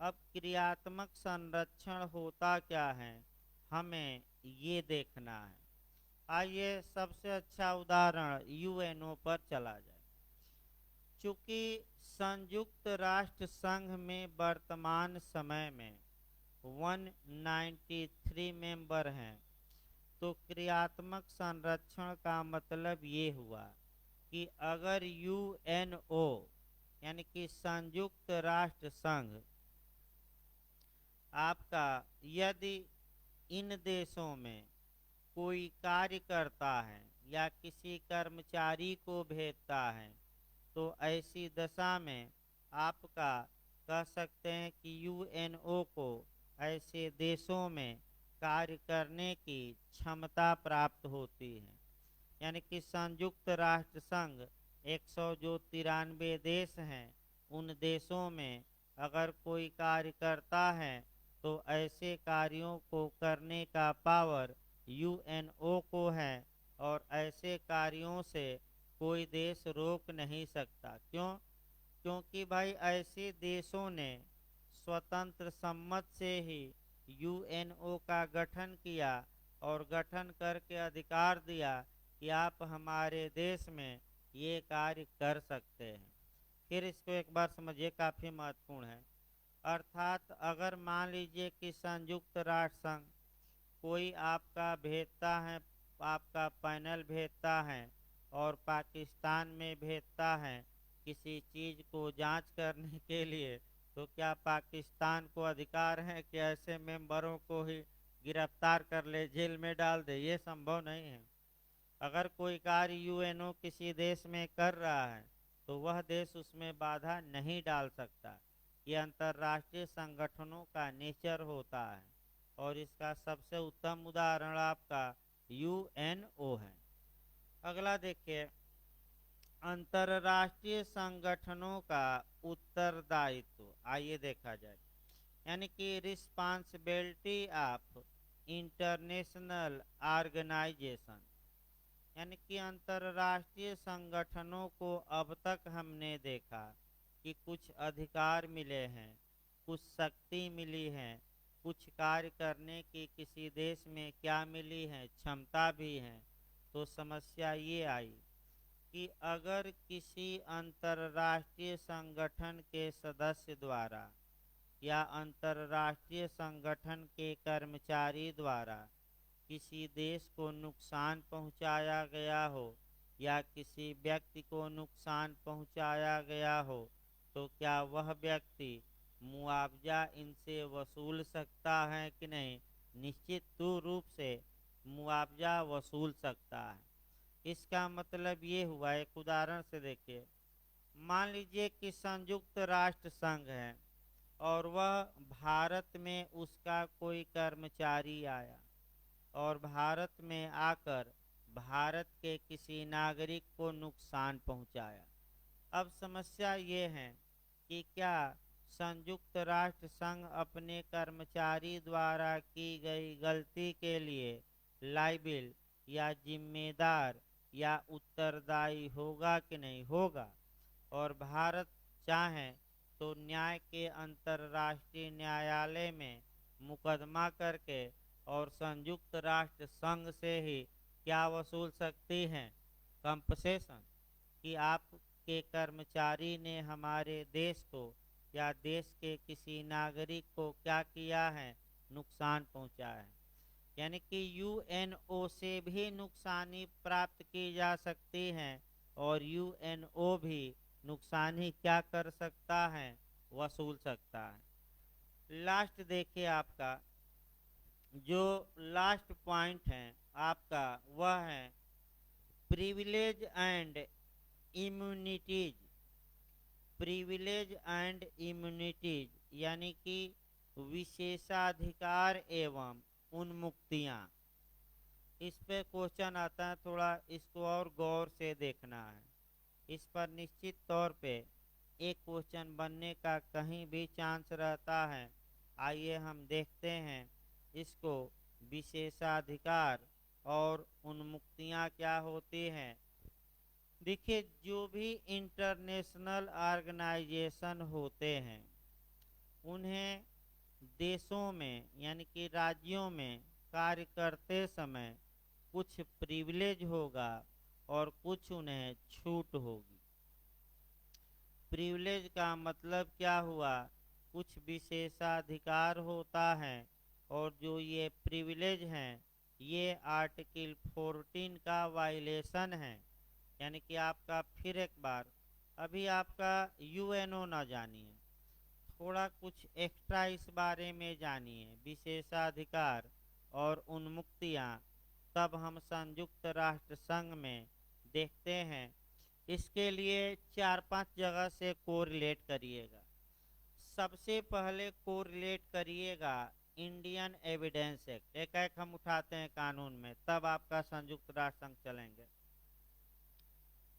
अब क्रियात्मक संरक्षण होता क्या है, हमें ये देखना है। आइए सबसे अच्छा उदाहरण यूएनओ पर चला जाए। चूंकि संयुक्त राष्ट्र संघ में वर्तमान समय में 193 मेंबर हैं, तो क्रियात्मक संरक्षण का मतलब ये हुआ कि अगर यूएनओ यानी कि संयुक्त राष्ट्र संघ आपका यदि इन देशों में कोई कार्य करता है या किसी कर्मचारी को भेजता है, तो ऐसी दशा में आपका कह सकते हैं कि यूएनओ को ऐसे देशों में कार्य करने की क्षमता प्राप्त होती है। यानी कि संयुक्त राष्ट्र संघ 100 जो 93 देश हैं, उन देशों में अगर कोई कार्य करता है तो ऐसे कार्यों को करने का पावर यूएनओ को है और ऐसे कार्यों से कोई देश रोक नहीं सकता। क्यों? क्योंकि भाई ऐसे देशों ने स्वतंत्र सम्मत से ही यूएनओ का गठन किया और गठन करके अधिकार दिया कि आप हमारे देश में ये कार्य कर सकते हैं। फिर इसको एक बार समझिए, काफ़ी महत्वपूर्ण है। अर्थात अगर मान लीजिए कि संयुक्त राष्ट्र संघ कोई आपका भेजता है, आपका पैनल भेजता है और पाकिस्तान में भेजता है किसी चीज़ को जांच करने के लिए, तो क्या पाकिस्तान को अधिकार है कि ऐसे मेंबरों को ही गिरफ्तार कर ले, जेल में डाल दे? ये संभव नहीं है। अगर कोई कार्य यूएनओ किसी देश में कर रहा है तो वह देश उसमें बाधा नहीं डाल सकता। ये अंतर्राष्ट्रीय संगठनों का नेचर होता है और इसका सबसे उत्तम उदाहरण आपका यूएनओ है। अगला देखिए, अंतर्राष्ट्रीय संगठनों का उत्तरदायित्व। आइए देखा जाए, यानी कि रिस्पांसिबिलिटी ऑफ इंटरनेशनल ऑर्गेनाइजेशन। यानी कि अंतर्राष्ट्रीय संगठनों को अब तक हमने देखा कि कुछ अधिकार मिले हैं, कुछ शक्ति मिली है, कुछ कार्य करने की किसी देश में क्या मिली है, क्षमता भी है। तो समस्या ये आई कि अगर किसी अंतर्राष्ट्रीय संगठन के सदस्य द्वारा या अंतर्राष्ट्रीय संगठन के कर्मचारी द्वारा किसी देश को नुकसान पहुंचाया गया हो या किसी व्यक्ति को नुकसान पहुंचाया गया हो, तो क्या वह व्यक्ति मुआवजा इनसे वसूल सकता है कि नहीं? निश्चित रूप से मुआवजा वसूल सकता है। इसका मतलब ये हुआ, एक उदाहरण से देखिए। मान लीजिए कि संयुक्त राष्ट्र संघ है और वह भारत में उसका कोई कर्मचारी आया और भारत में आकर भारत के किसी नागरिक को नुकसान पहुंचाया। अब समस्या ये है कि क्या संयुक्त राष्ट्र संघ अपने कर्मचारी द्वारा की गई गलती के लिए लाइबिल या जिम्मेदार या उत्तरदायी होगा कि नहीं? होगा। और भारत चाहे तो न्याय के अंतर्राष्ट्रीय न्यायालय में मुकदमा करके और संयुक्त राष्ट्र संघ से ही क्या वसूल सकती हैं? कंपनसेशन। कि आपके कर्मचारी ने हमारे देश को या देश के किसी नागरिक को क्या किया है? नुकसान पहुंचाया है। यानी कि यूएनओ से भी नुकसानी प्राप्त की जा सकती है और यूएनओ भी नुकसानी क्या कर सकता है, वसूल सकता है। लास्ट देखिए आपका जो लास्ट पॉइंट है आपका वह है privilege and immunities. Privilege and immunities यानी कि विशेषाधिकार एवं उन्मुक्तियां। इस पे क्वेश्चन आता है, थोड़ा इसको और गौर से देखना है। इस पर निश्चित तौर पे एक क्वेश्चन बनने का कहीं भी चांस रहता है। आइए हम देखते हैं इसको। विशेषाधिकार और उन्मुक्तियां क्या होती हैं। देखिए जो भी इंटरनेशनल ऑर्गेनाइजेशन होते हैं उन्हें देशों में यानी कि राज्यों में कार्य करते समय कुछ प्रिविलेज होगा और कुछ उन्हें छूट होगी। प्रिविलेज का मतलब क्या हुआ, कुछ विशेषाधिकार होता है और जो ये प्रिविलेज हैं ये आर्टिकल 14 का वायलेशन है। यानी कि आपका फिर एक बार अभी आपका यूएनओ ना जानिए, थोड़ा कुछ एक्स्ट्रा इस बारे में जानिए विशेषाधिकार और उन्मुक्तियां, तब हम संयुक्त राष्ट्र संघ में देखते हैं। इसके लिए 4-5 जगह से कोरिलेट करिएगा। सबसे पहले कोरिलेट करिएगा इंडियन एविडेंस एक्ट। एक एक हम उठाते हैं कानून में, तब आपका संयुक्त राष्ट्र संघ चलेंगे।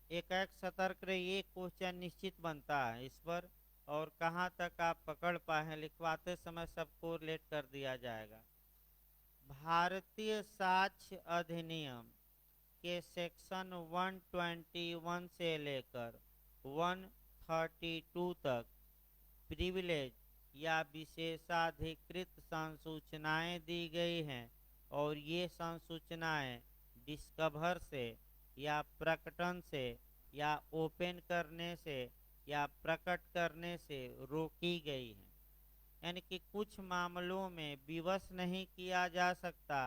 एक एक सतर्क रहिए, क्वेश्चन निश्चित बनता है इस पर, और कहाँ तक आप पकड़ पाए हैं लिखवाते समय सबको रिलेट कर दिया जाएगा। भारतीय साक्ष्य अधिनियम के सेक्शन 121 से लेकर 132 तक प्रिविलेज या विशेषाधिकृत संसूचनाएं दी गई हैं और ये संसूचनाएं डिस्कवर से या प्रकटन से या ओपन करने से या प्रकट करने से रोकी गई है। यानी कि कुछ मामलों में विवश नहीं किया जा सकता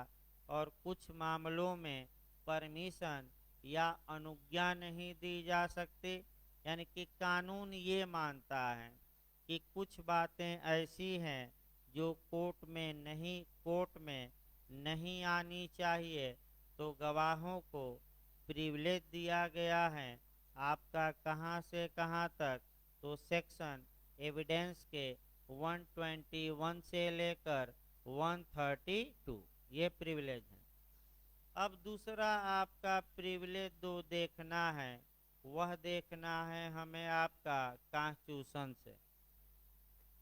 और कुछ मामलों में परमिशन या अनुज्ञा नहीं दी जा सकती। यानी कि कानून ये मानता है कि कुछ बातें ऐसी हैं जो कोर्ट में नहीं आनी चाहिए, तो गवाहों को प्रिविलेज दिया गया है। आपका कहाँ से कहाँ तक, तो सेक्शन एविडेंस के 121 से लेकर 132 ये प्रिविलेज है। अब दूसरा आपका प्रिविलेज दो देखना है, वह देखना है हमें आपका कॉन्स्टिट्यूशन से।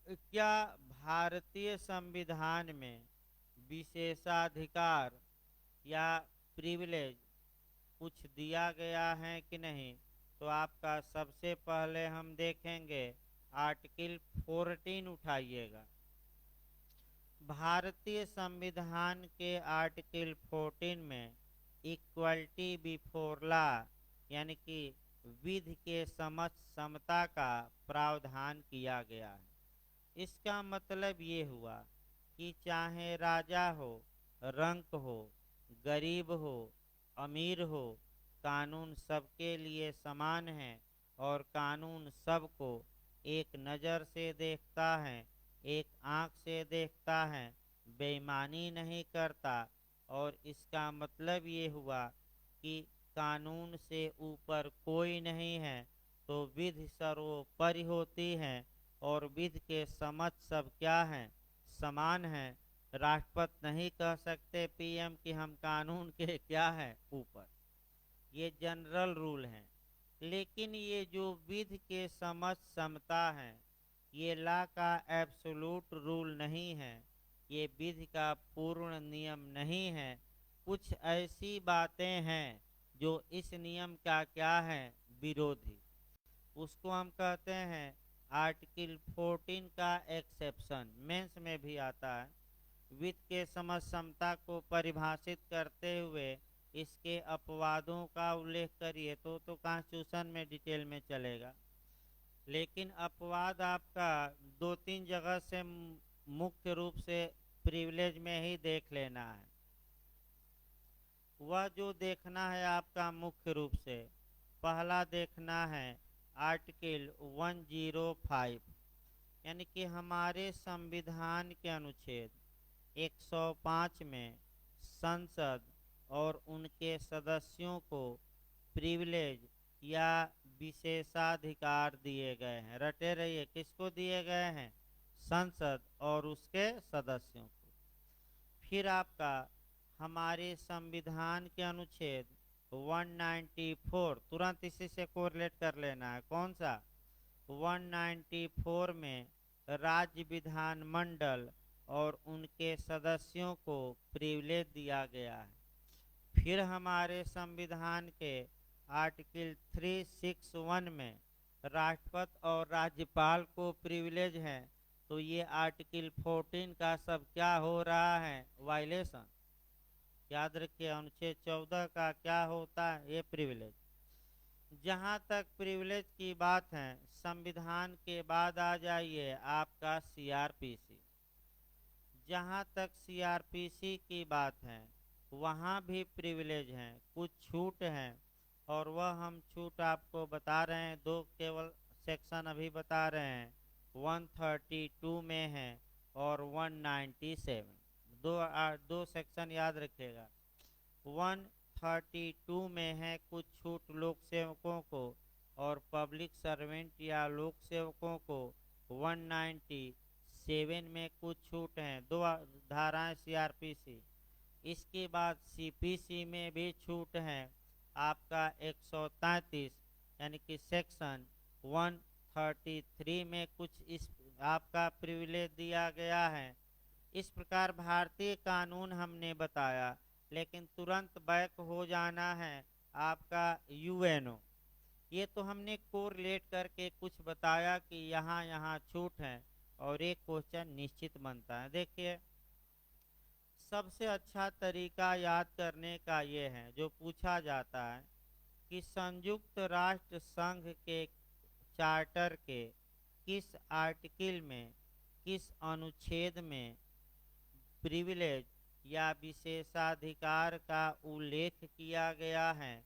क्या भारतीय संविधान में विशेषाधिकार या प्रिविलेज कुछ दिया गया है कि नहीं, तो आपका सबसे पहले हम देखेंगे आर्टिकल 14 उठाइएगा। भारतीय संविधान के आर्टिकल 14 में इक्वलिटी बिफोर लॉ यानी कि विधि के समक्ष समता का प्रावधान किया गया है। इसका मतलब ये हुआ कि चाहे राजा हो, रंक हो, गरीब हो, अमीर हो, कानून सबके लिए समान है और कानून सबको एक नज़र से देखता है, एक आँख से देखता है, बेईमानी नहीं करता। और इसका मतलब ये हुआ कि कानून से ऊपर कोई नहीं है, तो विधि सर्वोपरि होती है और विधि के समक्ष सब क्या हैं, समान हैं। राष्ट्रपति नहीं कह सकते पीएम कि हम कानून के क्या हैं, ऊपर। ये जनरल रूल हैं। लेकिन ये जो विधि के समक्ष समता है ये लॉ का एब्सोल्यूट रूल नहीं है, ये विधि का पूर्ण नियम नहीं है। कुछ ऐसी बातें हैं जो इस नियम का क्या है, विरोधी। उसको हम कहते हैं आर्टिकल 14 का एक्सेप्शन, मेंस में भी आता है। वित्त के समझ समता को परिभाषित करते हुए इसके अपवादों का उल्लेख करिए तो कॉन्स्टिट्यूशन में डिटेल में चलेगा। लेकिन अपवाद आपका 2-3 जगह से मुख्य रूप से प्रिविलेज में ही देख लेना है। वह जो देखना है आपका मुख्य रूप से पहला देखना है आर्टिकल 105, यानी कि हमारे संविधान के अनुच्छेद 105 में संसद और उनके सदस्यों को प्रिविलेज या विशेषाधिकार दिए गए हैं। रटे रहिए, किसको दिए गए हैं? संसद और उसके सदस्यों को। फिर आपका हमारे संविधान के अनुच्छेद 194, तुरंत इसी से कोरिलेट कर लेना है। कौन सा? 194 में राज्य विधानमंडल और उनके सदस्यों को प्रिविलेज दिया गया है। फिर हमारे संविधान के आर्टिकल 361 में राष्ट्रपति और राज्यपाल को प्रिविलेज है। तो ये आर्टिकल 14 का सब क्या हो रहा है? वायलेशन। याद रखिए, अनुच्छेद 14 का क्या होता है? ये प्रिविलेज। जहाँ तक प्रिविलेज की बात है, संविधान के बाद आ जाइए आपका सीआरपीसी। जहाँ तक सीआरपीसी की बात है, वहाँ भी प्रिविलेज हैं, कुछ छूट हैं, और वह हम छूट आपको बता रहे हैं। दो केवल सेक्शन अभी बता रहे हैं, 132 में है और 197। दो सेक्शन याद रखिएगा। 132 में है कुछ छूट लोक सेवकों को, और पब्लिक सर्वेंट या लोक सेवकों को 197 में कुछ छूट हैं। दो धाराएं सीआरपीसी। इसके बाद सीपीसी में भी छूट है आपका 133, यानी कि सेक्शन 133 में कुछ इस आपका प्रिविलेज दिया गया है। इस प्रकार भारतीय कानून हमने बताया, लेकिन तुरंत बैक हो जाना है आपका यूएनओ। ये तो हमने कोरिलेट करके कुछ बताया कि यहाँ यहाँ छूट है, और एक क्वेश्चन निश्चित बनता है। देखिए, सबसे अच्छा तरीका याद करने का ये है, जो पूछा जाता है कि संयुक्त राष्ट्र संघ के चार्टर के किस आर्टिकल में, किस अनुच्छेद में प्रिविलेज या विशेषाधिकार का उल्लेख किया गया है?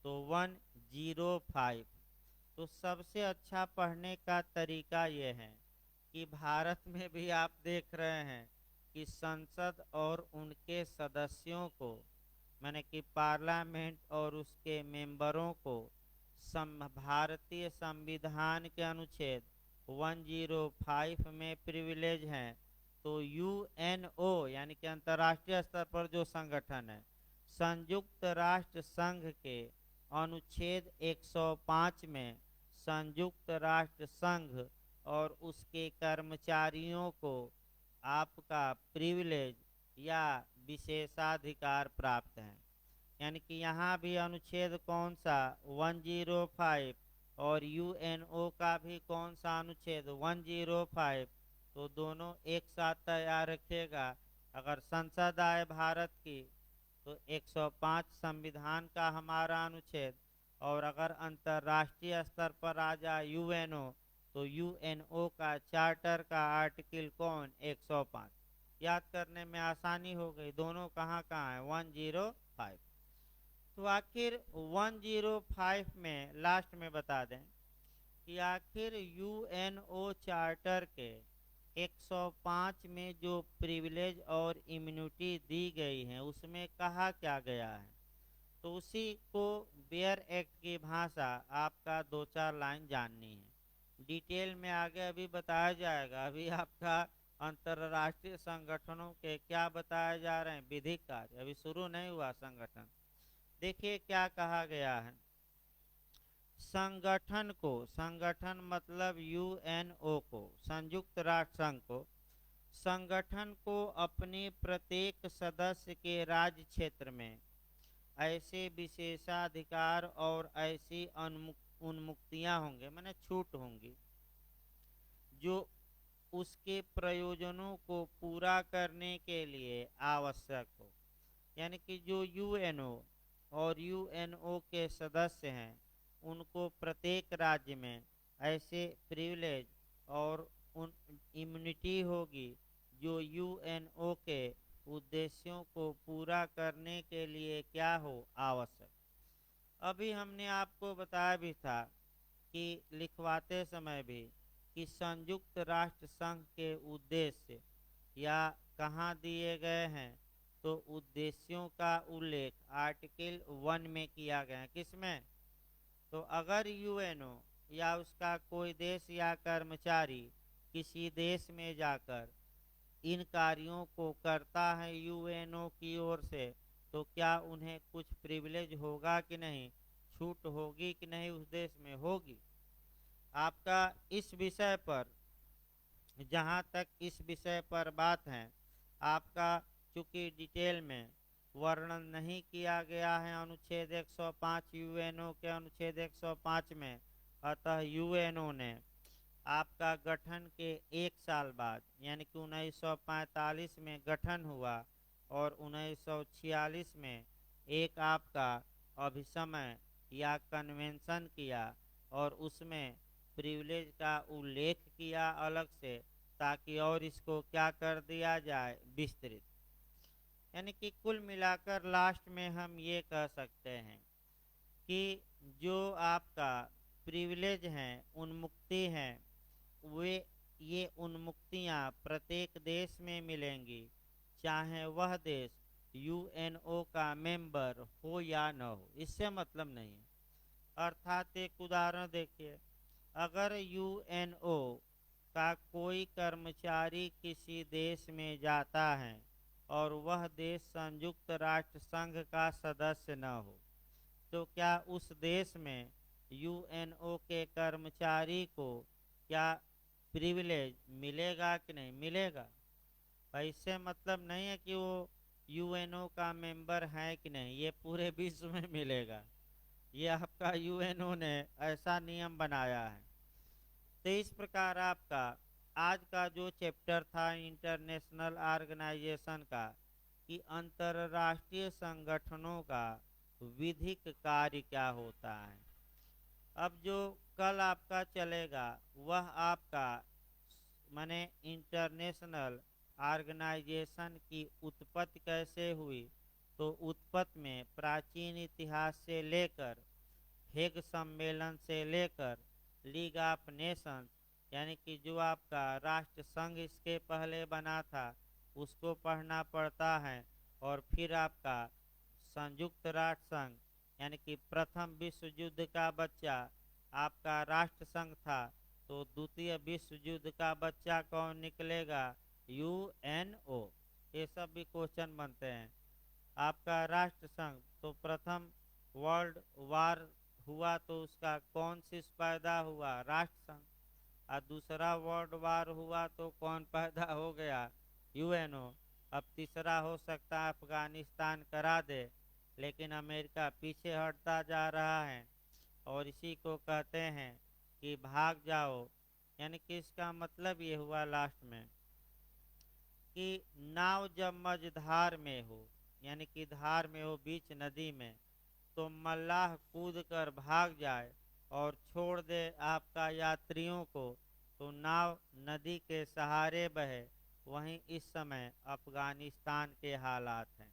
तो 105। तो सबसे अच्छा पढ़ने का तरीका ये है कि भारत में भी आप देख रहे हैं कि संसद और उनके सदस्यों को, माने कि पार्लियामेंट और उसके मेंबरों को भारतीय संविधान के अनुच्छेद 105 में प्रिविलेज हैं। तो यूएनओ, यानी कि अंतर्राष्ट्रीय स्तर पर जो संगठन है, संयुक्त राष्ट्र संघ के अनुच्छेद 105 में संयुक्त राष्ट्र संघ और उसके कर्मचारियों को आपका प्रिविलेज या विशेषाधिकार प्राप्त है। यानी कि यहाँ भी अनुच्छेद कौन सा? 105, और यूएनओ का भी कौन सा अनुच्छेद? 105। तो दोनों एक साथ तैयार रखिएगा। अगर संसद आए भारत की तो 105 संविधान का हमारा अनुच्छेद, और अगर अंतर्राष्ट्रीय स्तर पर आ जाए यूएनओ, तो यूएनओ का चार्टर का आर्टिकल कौन? 105। याद करने में आसानी हो गई। दोनों कहाँ कहाँ है? 105। तो आखिर 105 में लास्ट में बता दें कि आखिर यूएनओ चार्टर के 105 में जो प्रिविलेज और इम्यूनिटी दी गई है, उसमें कहा क्या गया है? तो उसी को बेयर एक्ट की भाषा आपका 2-4 लाइन जाननी है। डिटेल में आगे अभी बताया जाएगा। अभी आपका अंतर्राष्ट्रीय संगठनों के क्या बताए जा रहे हैं? विधिक कार्य अभी शुरू नहीं हुआ संगठन। देखिए क्या कहा गया है। संगठन को, संगठन मतलब यूएनओ को, संयुक्त राष्ट्र संघ को, संगठन को अपने प्रत्येक सदस्य के राज्य क्षेत्र में ऐसे विशेषाधिकार और ऐसी उन्मुक्तियां होंगे, माने छूट होंगी, जो उसके प्रयोजनों को पूरा करने के लिए आवश्यक हो। यानी कि जो यूएनओ और यूएनओ के सदस्य हैं, उनको प्रत्येक राज्य में ऐसे प्रिविलेज और उन इम्यूनिटी होगी जो यूएनओ के उद्देश्यों को पूरा करने के लिए क्या हो आवश्यक। अभी हमने आपको बताया भी था कि लिखवाते समय भी कि संयुक्त राष्ट्र संघ के उद्देश्य या कहाँ दिए गए हैं, तो उद्देश्यों का उल्लेख आर्टिकल 1 में किया गया है। किसमें? तो अगर यूएनओ या उसका कोई देश या कर्मचारी किसी देश में जाकर इन कार्यों को करता है यूएनओ की ओर से, तो क्या उन्हें कुछ प्रिविलेज होगा कि नहीं, छूट होगी कि नहीं, उस देश में होगी। आपका इस विषय पर, जहाँ तक इस विषय पर बात है, आपका चूंकि डिटेल में वर्णन नहीं किया गया है अनुच्छेद 105 यूएनओ के अनुच्छेद 105 में, अतः यूएनओ ने आपका गठन के एक साल बाद यानी कि 1945 में गठन हुआ और 1946 में एक आपका अभिसमय या कन्वेंशन किया और उसमें प्रिविलेज का उल्लेख किया अलग से, ताकि और इसको क्या कर दिया जाए, विस्तृत। यानी कि कुल मिलाकर लास्ट में हम ये कह सकते हैं कि जो आपका प्रिविलेज हैं, उन्मुक्ति हैं, वे ये उन्मुक्तियां प्रत्येक देश में मिलेंगी, चाहे वह देश यूएनओ का मेंबर हो या न हो, इससे मतलब नहीं है। अर्थात एक उदाहरण देखिए, अगर यूएनओ का कोई कर्मचारी किसी देश में जाता है और वह देश संयुक्त राष्ट्र संघ का सदस्य न हो, तो क्या उस देश में यूएनओ के कर्मचारी को क्या प्रिविलेज मिलेगा कि नहीं मिलेगा? इससे मतलब नहीं है कि वो यूएनओ का मेंबर है कि नहीं, ये पूरे विश्व में मिलेगा। ये आपका यूएनओ ने ऐसा नियम बनाया है। तो इस प्रकार आपका आज का जो चैप्टर था इंटरनेशनल ऑर्गेनाइजेशन का, कि अंतरराष्ट्रीय संगठनों का विधिक कार्य क्या होता है। अब जो कल आपका चलेगा वह आपका माने इंटरनेशनल ऑर्गेनाइजेशन की उत्पत्ति कैसे हुई, तो उत्पत्ति में प्राचीन इतिहास से लेकर हेग सम्मेलन से लेकर लीग ऑफ नेशंस, यानी कि जो आपका राष्ट्र संघ इसके पहले बना था उसको पढ़ना पड़ता है, और फिर आपका संयुक्त राष्ट्र संघ यानी कि प्रथम विश्व युद्ध का बच्चा आपका राष्ट्र संघ था, तो द्वितीय विश्व युद्ध का बच्चा कौन निकलेगा, यूएनओ। ये सब भी क्वेश्चन बनते हैं। आपका राष्ट्र संघ, तो प्रथम वर्ल्ड वार हुआ तो उसका कौन सी पैदा हुआ, राष्ट्र संघ। और दूसरा वर्ल्ड वार हुआ तो कौन पैदा हो गया, यूएनओ। अब तीसरा हो सकता है अफगानिस्तान करा दे, लेकिन अमेरिका पीछे हटता जा रहा है, और इसी को कहते हैं कि भाग जाओ। यानी कि इसका मतलब ये हुआ लास्ट में कि नाव जब मझधार में हो, यानी कि धार में हो बीच नदी में, तो मल्लाह कूद कर भाग जाए और छोड़ दे आपका यात्रियों को, तो नाव नदी के सहारे बहे। वहीं इस समय अफगानिस्तान के हालात हैं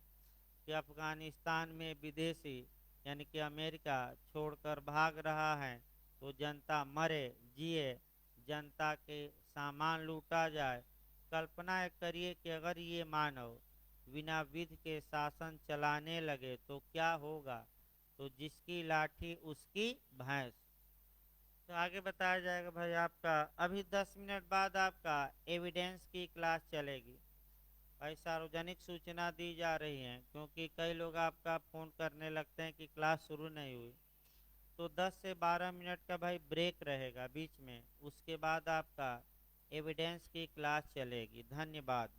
कि अफगानिस्तान में विदेशी यानी कि अमेरिका छोड़कर भाग रहा है, तो जनता मरे जिए, जनता के सामान लूटा जाए। कल्पना करिए कि अगर ये मानव बिना विधि के शासन चलाने लगे तो क्या होगा, तो जिसकी लाठी उसकी भैंस। तो आगे बताया जाएगा भाई आपका अभी 10 मिनट बाद आपका एविडेंस की क्लास चलेगी। भाई सार्वजनिक सूचना दी जा रही है, क्योंकि कई लोग आपका फ़ोन करने लगते हैं कि क्लास शुरू नहीं हुई। तो 10 से 12 मिनट का भाई ब्रेक रहेगा बीच में, उसके बाद आपका एविडेंस की क्लास चलेगी। धन्यवाद।